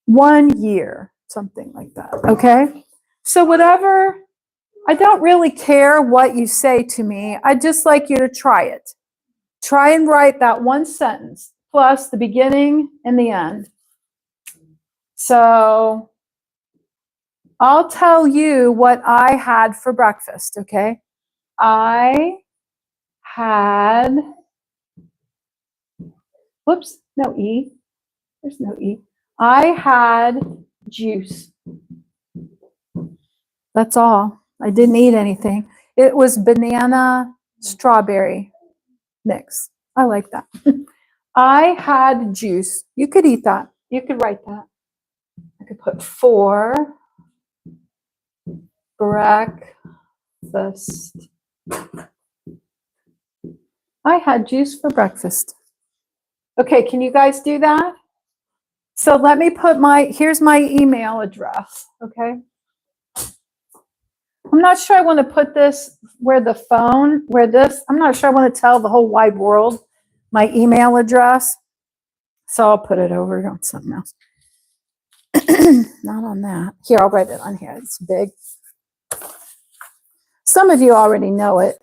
1 year, something like that, okay? So whatever, I don't really care what you say to me. I'd just like you to try it. Try and write that one sentence, plus the beginning and the end. So I'll tell you what I had for breakfast, okay? I had, whoops, no E. There's no E. I had juice. That's all. I didn't eat anything. It was banana strawberry mix. I like that. I had juice. You could eat that. You could write that. I could put for breakfast. I had juice for breakfast. Okay, can you guys do that? So let me put here's my email address, okay? I'm not sure I want to put this I'm not sure I want to tell the whole wide world my email address. So I'll put it over on something else. Not on that. Here, I'll write it on here. It's big. Some of you already know it.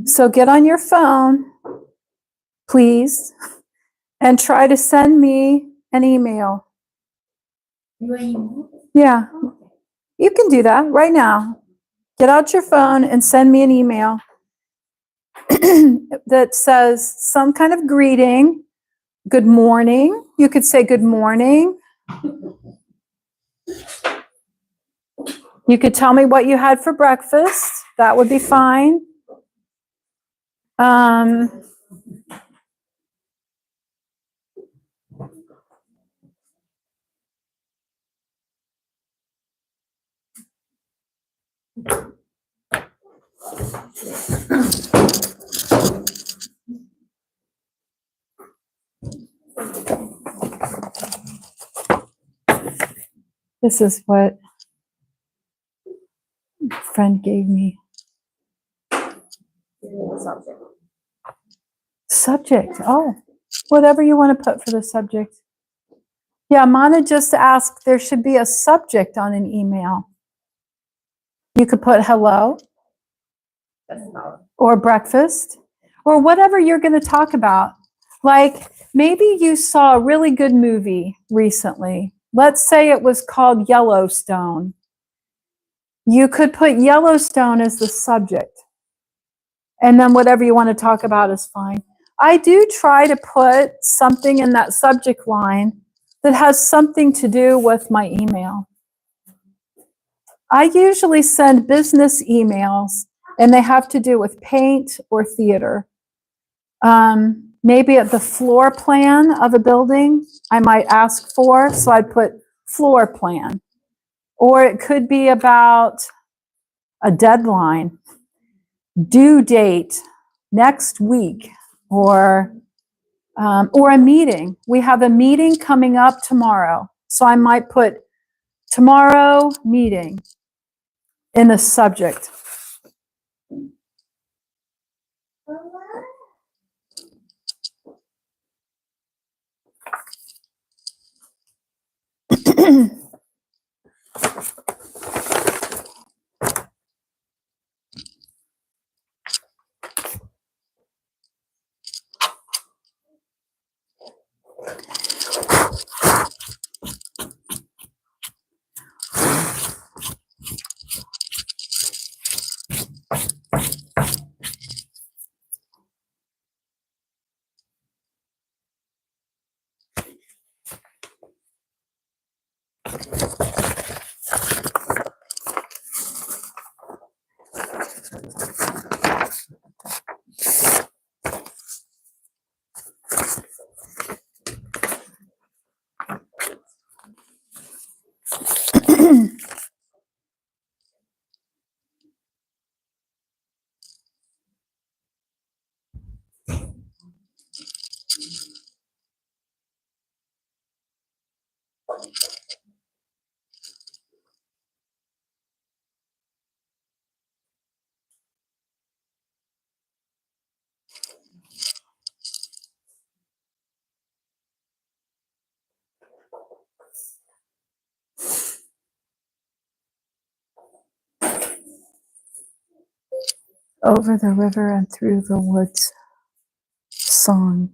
So get on your phone, please, and try to send me an email. Yeah, you can do that right now. Get out your phone and send me an email that says some kind of greeting. Good morning. You could say good morning. You could tell me what you had for breakfast. That would be fine. This is what a friend gave me. Subject. Oh, whatever you want to put for the subject. Yeah, Mana just asked, there should be a subject on an email. You could put hello or breakfast or whatever you're going to talk about. Like maybe you saw a really good movie recently. Let's say it was called Yellowstone. You could put Yellowstone as the subject. And then whatever you want to talk about is fine. I do try to put something in that subject line that has something to do with my email. I usually send business emails and they have to do with paint or theater. Maybe at the floor plan of a building, I might ask for, so I'd put floor plan. Or it could be about a deadline, due date, next week, or a meeting. We have a meeting coming up tomorrow. So I might put tomorrow meeting in the subject. Over the river and through the woods song.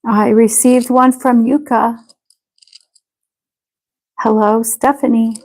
I received one from Yuka. Hello, Stephanie.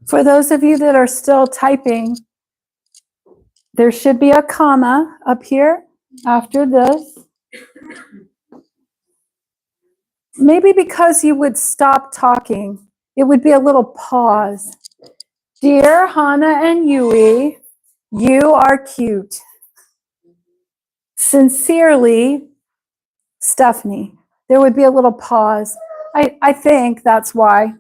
For those of you that are still typing, there should be a comma up here after this. Maybe because you would stop talking, it would be a little pause. Dear Hannah and Yui, you are cute. Sincerely, Stephanie. There would be a little pause. I think that's why.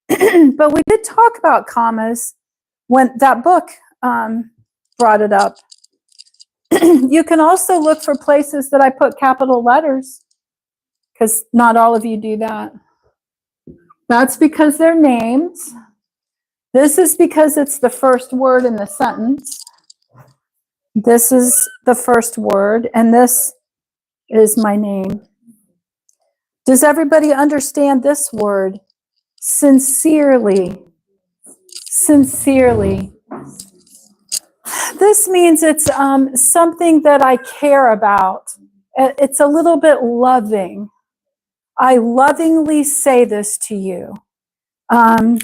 But we did talk about commas when that book brought it up. You can also look for places that I put capital letters, because not all of you do that. That's because they're names. This is because it's the first word in the sentence. This is the first word, and this is my name. Does everybody understand this word? Sincerely. Sincerely. This means it's something that I care about. It's a little bit loving. I lovingly say this to you. And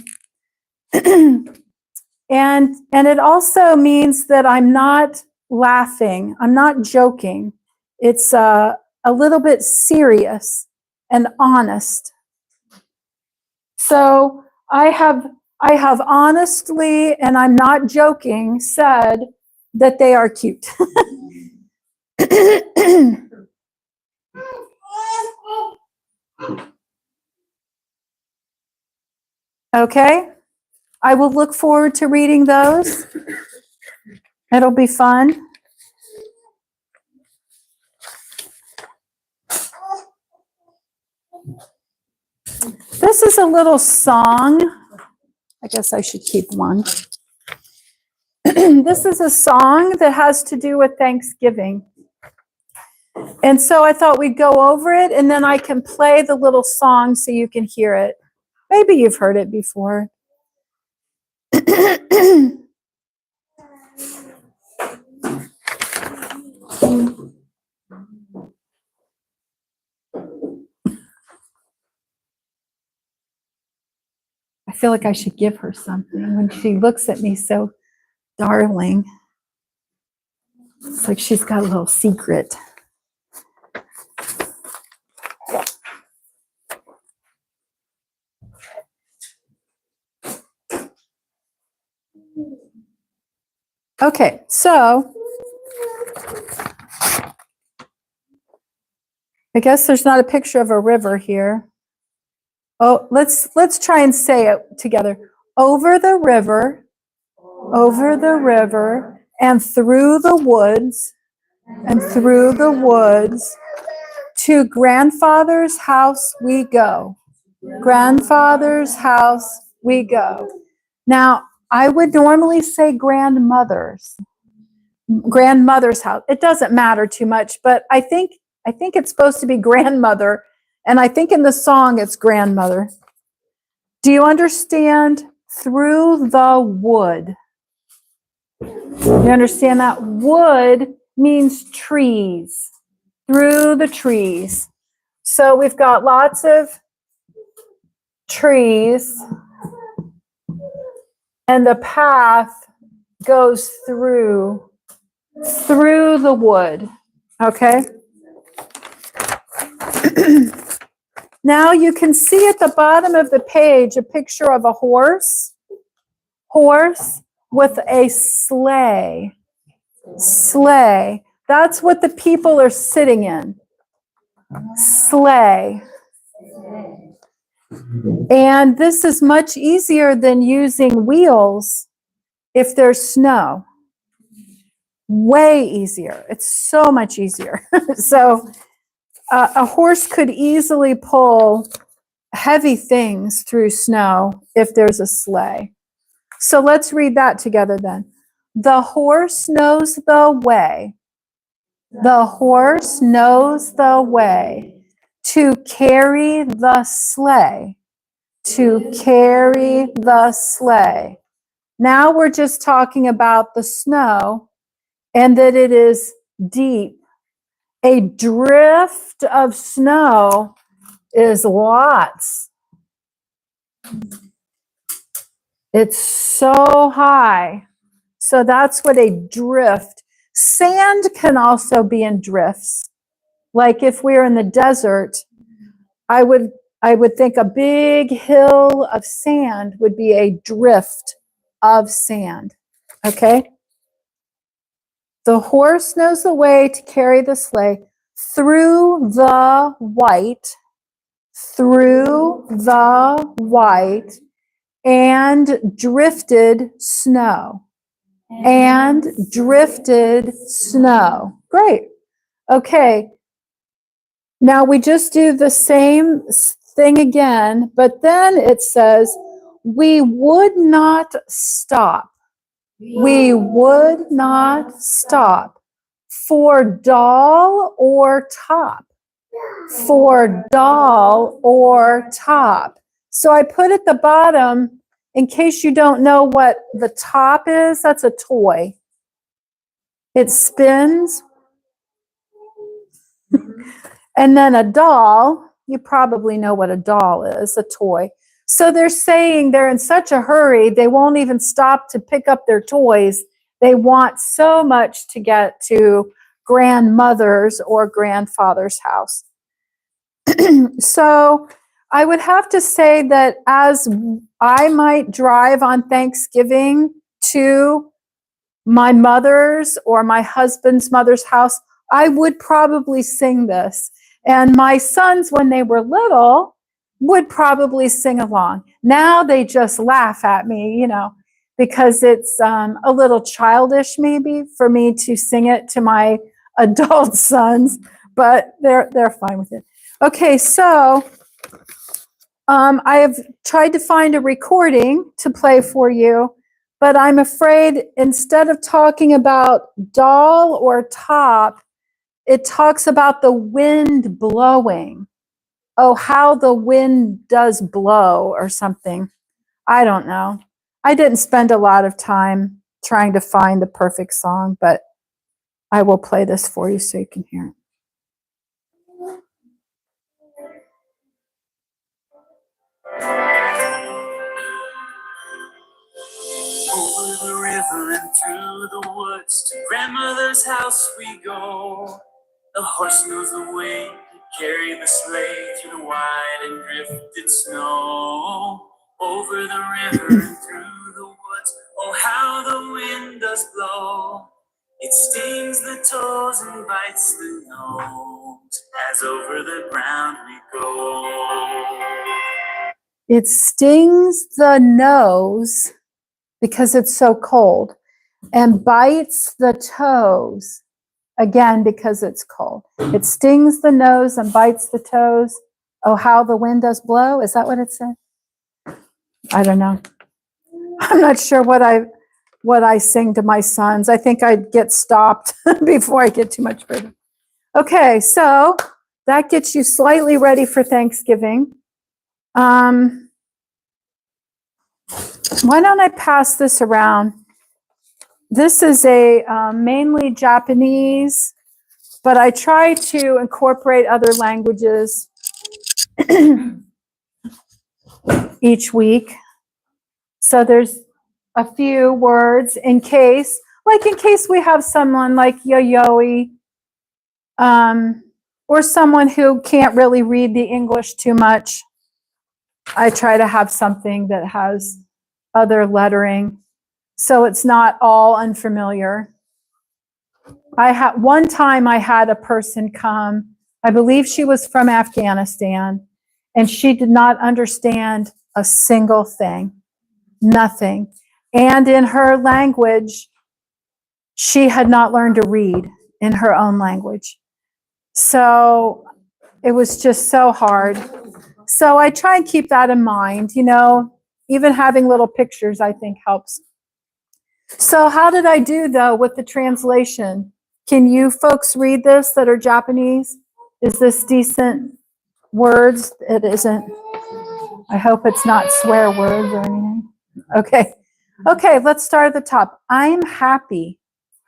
it also means that I'm not laughing. I'm not joking. It's a little bit serious and honest. So I have honestly, and I'm not joking, said that they are cute. Okay? I will look forward to reading those. It'll be fun. This is a little song. I guess I should keep one. This is a song that has to do with Thanksgiving. And so I thought we'd go over it, and then I can play the little song so you can hear it. Maybe you've heard it before. I feel like I should give her something when she looks at me so darling. It's like she's got a little secret. Okay, so I guess there's not a picture of a river here. Oh, let's try and say it together. Over the river, and through the woods, to grandfather's house we go. Grandfather's house we go. Now, I would normally say grandmother's house. It doesn't matter too much, but I think it's supposed to be grandmother, and I think in the song it's grandmother. Do you understand? Through the wood. You understand that? Wood means trees. Through the trees. So we've got lots of trees, and the path goes through the wood. Okay? Now you can see at the bottom of the page a picture of a horse with a sleigh. Sleigh. That's what the people are sitting in. Sleigh. And this is much easier than using wheels if there's snow. Way easier. It's so much easier. So a horse could easily pull heavy things through snow if there's a sleigh. So let's read that together then. The horse knows the way. The horse knows the way to carry the sleigh. To carry the sleigh. Now we're just talking about the snow and that it is deep. A drift of snow is lots. It's so high. So that's what a drift. Sand can also be in drifts. Like if we're in the desert, I would think a big hill of sand would be a drift of sand. Okay? The horse knows the way to carry the sleigh through the white and drifted snow. And drifted snow. Great. Okay. Now we just do the same thing again, but then it says, we would not stop. We would not stop for doll or top. For doll or top. So I put at the bottom, in case you don't know what the top is, that's a toy. It spins. And then a doll, you probably know what a doll is, a toy. So they're saying they're in such a hurry, they won't even stop to pick up their toys. They want so much to get to grandmother's or grandfather's house. So I would have to say that as I might drive on Thanksgiving to my mother's or my husband's mother's house, I would probably sing this. And my sons, when they were little, would probably sing along. Now they just laugh at me, because it's a little childish maybe for me to sing it to my adult sons, but they're fine with it. Okay, so I have tried to find a recording to play for you, but I'm afraid instead of talking about doll or top, it talks about the wind blowing. Oh, how the wind does blow or something. I don't know. I didn't spend a lot of time trying to find the perfect song, but I will play this for you so you can hear it. Over the river and through the woods, to grandmother's house we go. The horse knows the way to carry the sleigh through the wide and drifted snow. Over the river and through the woods, oh how the wind does blow. It stings the toes and bites the nose. as over the ground we go. It stings the nose because it's so cold and bites the toes again because it's cold. It stings the nose and bites the toes. Oh, how the wind does blow. Is that what it said? I don't know. I'm not sure what I sing to my sons. I think I'd get stopped before I get too much further. Okay, so that gets you slightly ready for Thanksgiving. Why don't I pass this around? This is a mainly Japanese, but I try to incorporate other languages each week. So there's a few words in case we have someone like Yayoi, or someone who can't really read the English too much. I try to have something that has other lettering, so it's not all unfamiliar. One time I had a person come, I believe she was from Afghanistan, and she did not understand a single thing, nothing. And in her language, she had not learned to read in her own language. So it was just so hard. So I try and keep that in mind, even having little pictures I think helps. So how did I do though with the translation? Can you folks read this that are Japanese? Is this decent words? It isn't. I hope it's not swear words or anything. Okay, let's start at the top. I'm happy.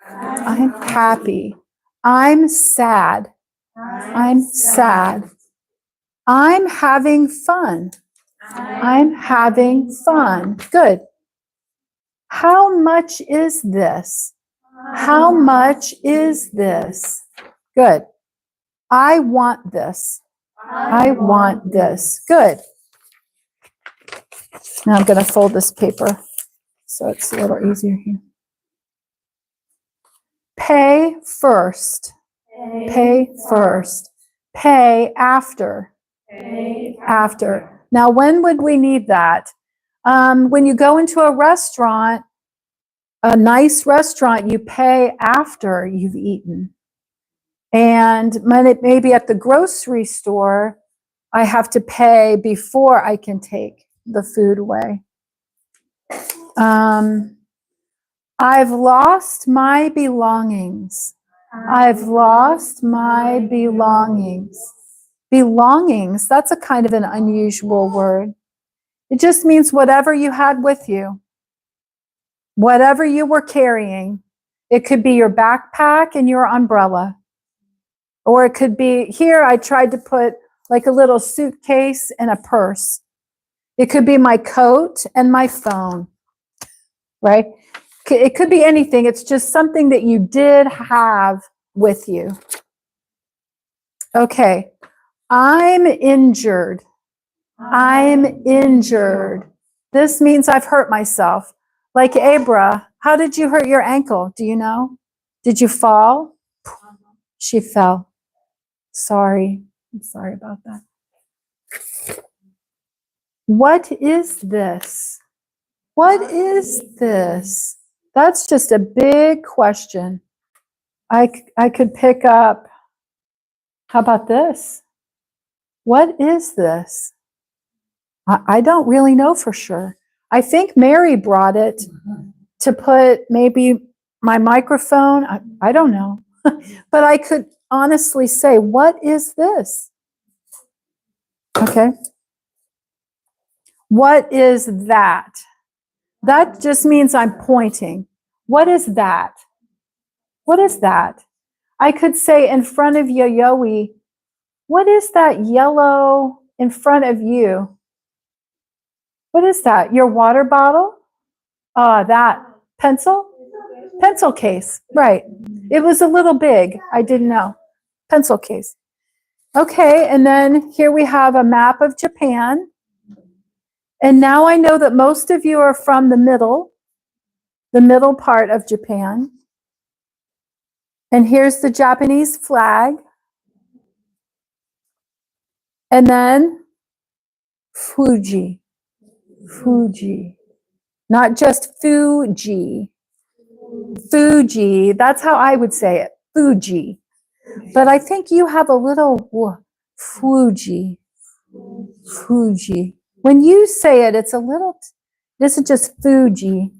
I'm happy. I'm sad. I'm sad. I'm having fun. I'm having fun. Good. How much is this? How much is this? Good. I want this. I want this. Good. Now I'm going to fold this paper so it's a little easier here. Pay first. Pay first. Pay after. After. Now, when would we need that? When you go into a restaurant, a nice restaurant, you pay after you've eaten. And when it may be at the grocery store, I have to pay before I can take the food away. I've lost my belongings. I've lost my belongings. Belongings, that's a kind of an unusual word. It just means whatever you had with you, whatever you were carrying. It could be your backpack and your umbrella. Or it could be, here I tried to put like a little suitcase and a purse. It could be my coat and my phone, right? It could be anything. It's just something that you did have with you. Okay, I'm injured. I'm injured. This means I've hurt myself. Like Abra, how did you hurt your ankle? Do you know? Did you fall? She fell. Sorry. I'm sorry about that. What is this? What is this? That's just a big question. I could pick up, how about this? What is this? I don't really know for sure. I think Mary brought it to put maybe my microphone. I don't know. But I could honestly say, what is this? Okay. What is that? That just means I'm pointing. What is that? What is that? I could say in front of Yayoi, what is that yellow in front of you? What is that? Your water bottle? That pencil? Pencil case, right. It was a little big. I didn't know. Pencil case. Okay, and then here we have a map of Japan. And now I know that most of you are from the middle part of Japan. And here's the Japanese flag. And then Fuji. Fuji. Not just Fuji. Fuji. That's how I would say it. Fuji. But I think you have a little Fuji. Fuji. When you say it, it's a little, it isn't just Fuji.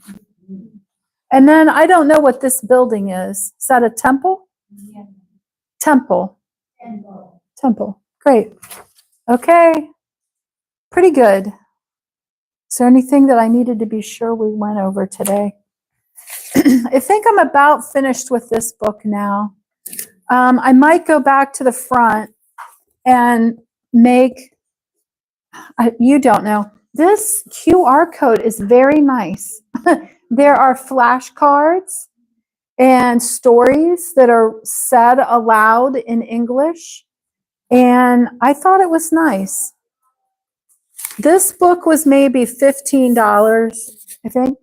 And then I don't know what this building is. Is that a temple? Temple. Temple. Great. Okay. Pretty good. Is there anything that I needed to be sure we went over today? I think I'm about finished with this book now. I might go back to the front and make, you don't know, this QR code is very nice. There are flashcards and stories that are said aloud in English, and I thought it was nice. This book was maybe $15, I think.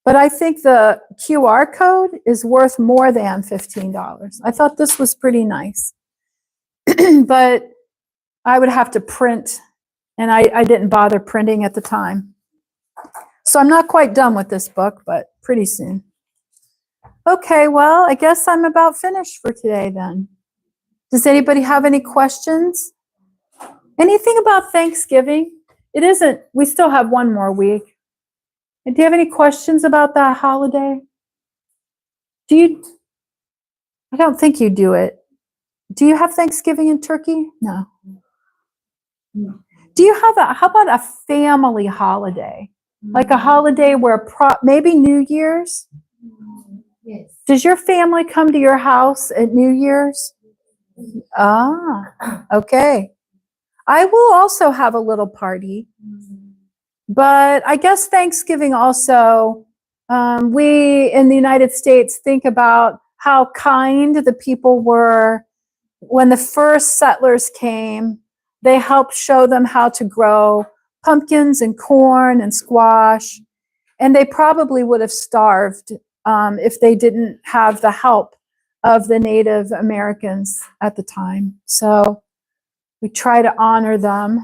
But I think the QR code is worth more than $15. I thought this was pretty nice. But I would have to print, and I didn't bother printing at the time. So I'm not quite done with this book, but pretty soon. Okay, well, I guess I'm about finished for today then. Does anybody have any questions? Anything about Thanksgiving? It isn't, we still have one more week. Do you have any questions about that holiday? I don't think you do it. Do you have Thanksgiving in Turkey? No. Do you have how about a family holiday? Like a holiday where maybe New Year's? Yes. Does your family come to your house at New Year's? Ah, okay. I will also have a little party, but I guess Thanksgiving also, we in the United States think about how kind the people were when the first settlers came. They helped show them how to grow pumpkins and corn and squash, and they probably would have starved if they didn't have the help of the Native Americans at the time. So we try to honor them.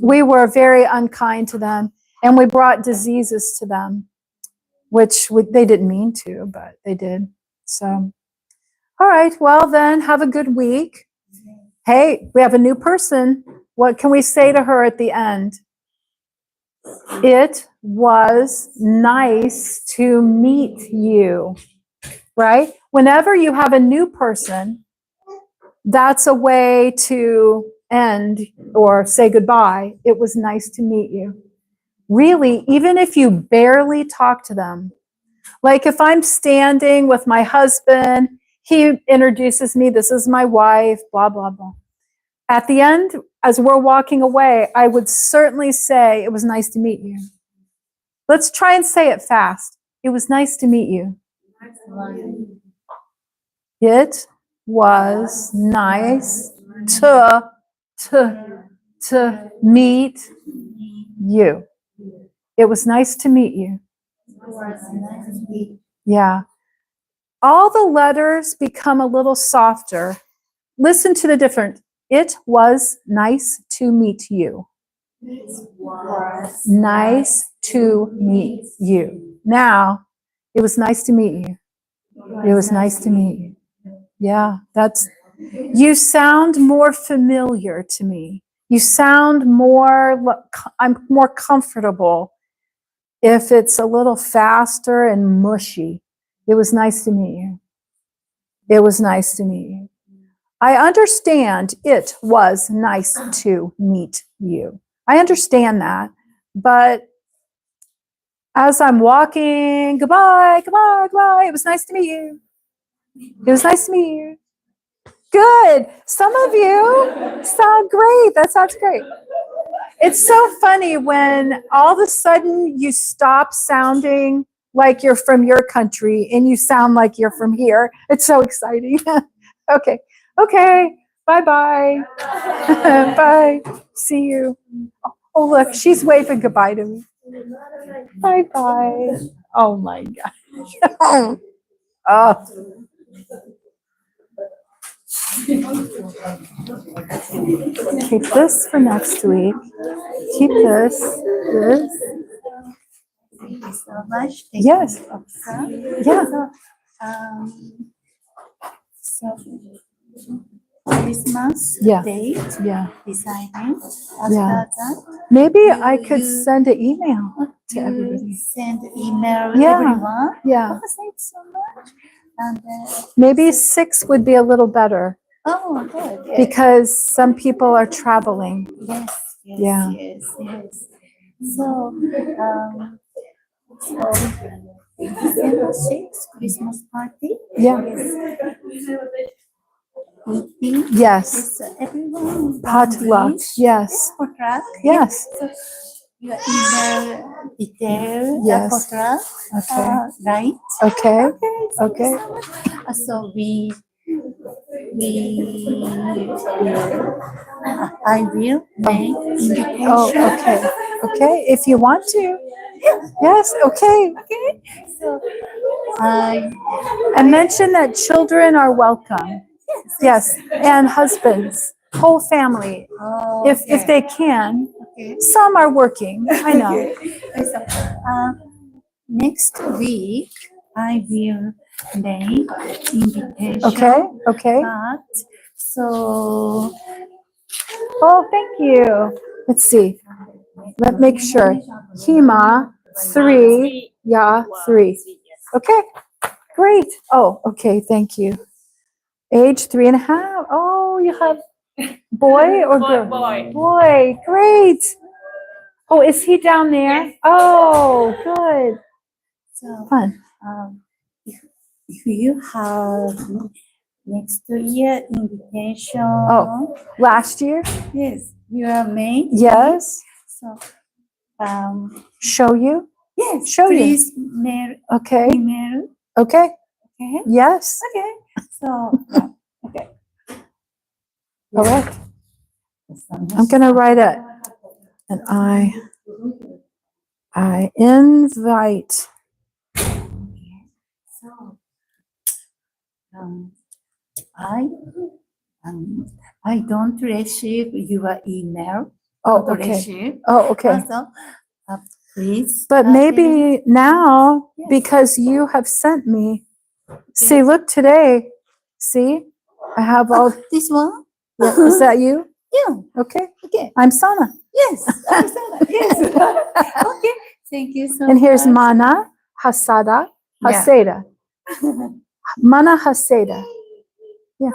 We were very unkind to them, and we brought diseases to them, which they didn't mean to, but they did. So, all right, well then, have a good week. Hey, we have a new person. What can we say to her at the end? It was nice to meet you, right? Whenever you have a new person, that's a way to end or say goodbye. It was nice to meet you. Really, even if you barely talk to them, like if I'm standing with my husband, he introduces me, this is my wife, blah, blah, blah. At the end, as we're walking away, I would certainly say, it was nice to meet you. Let's try and say it fast. It was nice to meet you. It was nice to meet you. It was nice to meet you. Yeah. All the letters become a little softer. Listen to the difference. It was nice to meet you. Nice to meet you. Now, it was nice to meet you. It was nice to meet you. Yeah, you sound more familiar to me. You sound I'm more comfortable if it's a little faster and mushy. It was nice to meet you. It was nice to meet you. I understand it was nice to meet you. I understand that, but as I'm walking, goodbye, goodbye, goodbye, it was nice to meet you. It was nice to meet you. Good. Some of you sound great. That sounds great. It's so funny when all of a sudden you stop sounding like you're from your country and you sound like you're from here. It's so exciting. Okay. Okay. Bye-bye. Bye. See you. Oh, look, she's waving goodbye to me. Bye-bye. Oh, my gosh. Oh. Keep this for next week. Keep this. Thank you so much. Yes. Yeah. So Christmas Yeah. date Yeah. deciding. After Yeah. that, Maybe I could you- send an email to you everybody. send email Yeah. everyone. Yeah. Oh, thanks so much. And Maybe 6 would be a little better oh, good. Yes. because some people are traveling. Yes, yes, Yeah. yes, yes. So, December 6th, Christmas party. Yeah. Eating. Yes. Yes, everyone. Potluck. Yes. Potluck. Yes. So, your email detail. Yes. Potluck. Okay. Right. Okay. Okay. thank Okay. you so much. So I will make invitation. Oh, okay. Okay. If you want to. Yes. Okay. Okay. So I And mention that children are welcome. Yes. And husbands, whole family, if they can. okay. Some are working. I know. So, next week I will make invitation. Okay. Okay. But so Oh, thank you. Let's see. Let's make sure. Hima, 3. Yeah, 3. Okay. Great. Oh, okay. Thank you. Age 3.5. Oh, you have boy or girl? Boy. Boy. Great. Oh, is he down there? Oh, good. so Fun. if you have next year invitation. Oh. Last year? Yes, you are made. Yes. So Show you? yes, Show you. please mail Okay. email. Okay. Okay. Yes. Okay. So okay. All right. I'm going to write an I invite. So I I don't receive your email. Oh, Don't okay. receive. Oh, okay. Also, please. But maybe now, Yes. because you have sent me, see, look today. See, I have all. This one. Yeah, is that you? Yeah. Okay. Okay. I'm Sana. Yes. I saw that. Yes. Okay. Thank you so much. And here's Mana Hasada Yeah. Haseda. Mana Haseda. Yeah.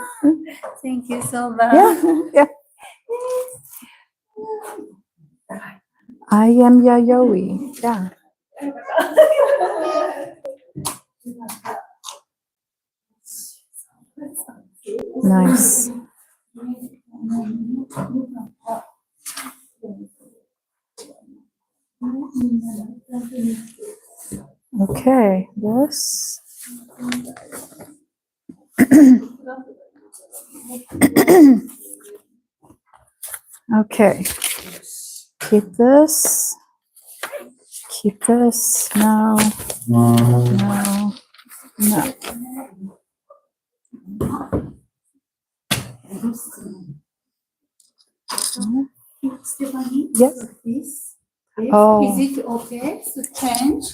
Thank you so much. Yeah. Yeah. I am Yayoi. Yeah. Nice. Okay, this. Okay. Keep this. Keep this. No. No. No. Stephanie. Yes. This. Oh. Is it okay to change?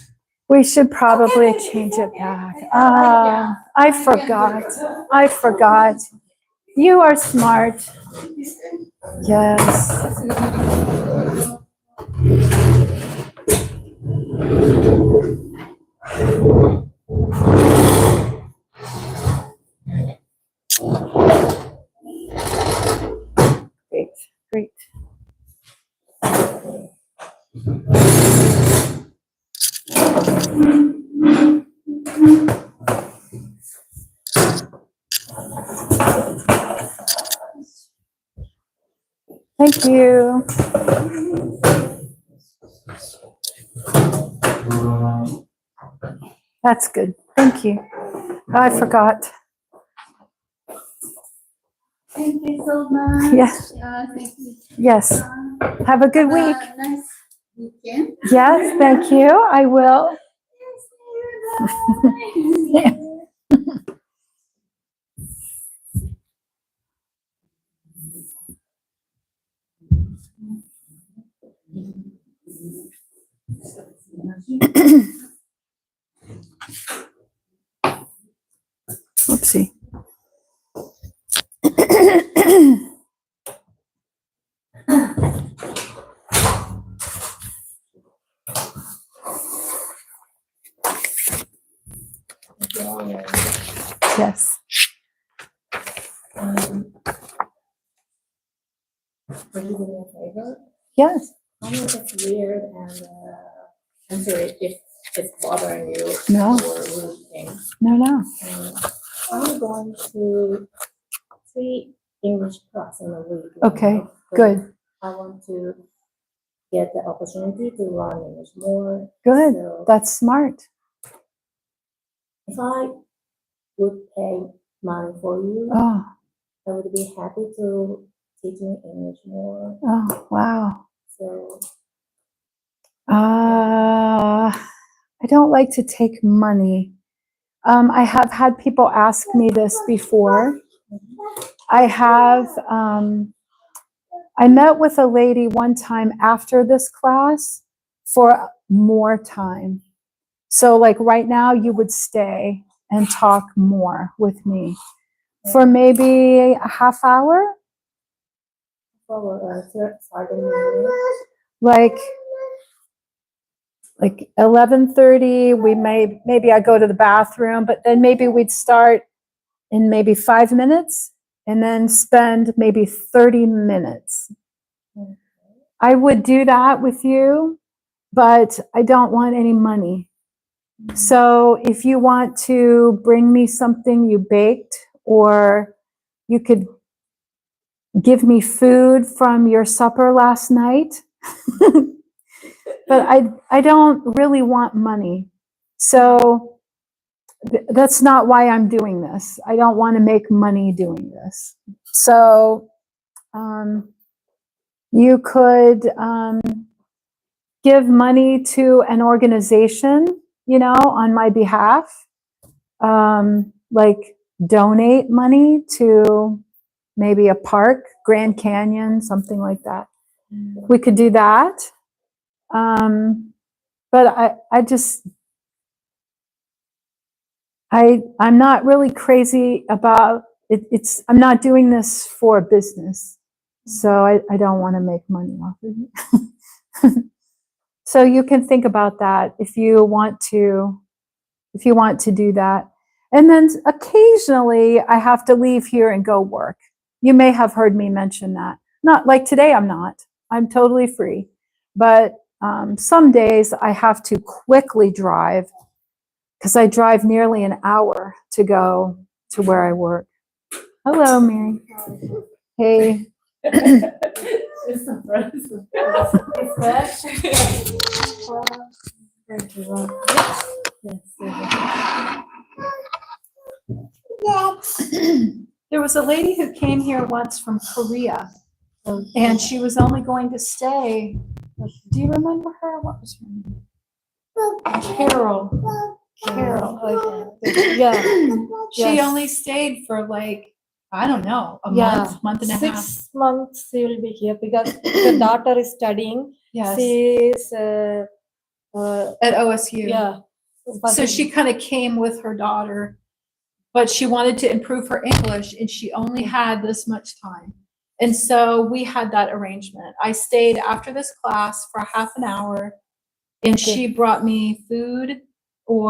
We should probably change it back. I forgot. I forgot. You are smart. Yes. Great. Great. Thank you. That's good. Thank you. I forgot. Thank you so much. Yes. Thank you. Yes. Have a good week. Nice weekend. Yes, thank you. I will. Yes, Oopsie. Yes. Will you do me a favor? Yes. I know it's weird and I'm sorry if it's bothering you No. or rude thing. No. I'm going to 3 English class in a week. Okay, now, so good. I want to get the opportunity to learn English more. Good. So That's smart. if I would pay money for you, Oh, I would be happy to teach me English more. oh, wow. So I don't like to take money. I have had people ask me this before. I met with a lady one time after this class for more time. So like right now you would stay and talk more with me for maybe a half hour, for 30 minutes. like 11:30. Maybe I go to the bathroom, but then maybe we'd start in maybe 5 minutes and then spend maybe 30 minutes. I would do that with you, but I don't want any money. So if you want to bring me something you baked, or you could give me food from your supper last night, but I don't really want money. So that's not why I'm doing this. I don't want to make money doing this. So you could give money to an organization, on my behalf, like donate money to maybe a park, Grand Canyon, something like that. We could do that. But I'm not really crazy about it. I'm not doing this for business. So I don't want to make money off of it. So you can think about that if you want to do that. And then occasionally I have to leave here and go work. You may have heard me mention that. Not like today, I'm totally free. But some days I have to quickly drive because I drive nearly an hour to go to where I work. Hello, Mary. Hey. There was a lady who came here once from Korea, and she was only going to stay. Do you remember her? What was her name? Carol. Yeah. She Yes. only stayed for like, I don't know, a Yeah. month and a half. 6 months she will be here because the daughter is studying. Yes, She is at OSU. yeah. So she kind of came with her daughter, but she wanted to improve her English and she only had this much time. And so we had that arrangement. I stayed after this class for half an hour and she brought me food or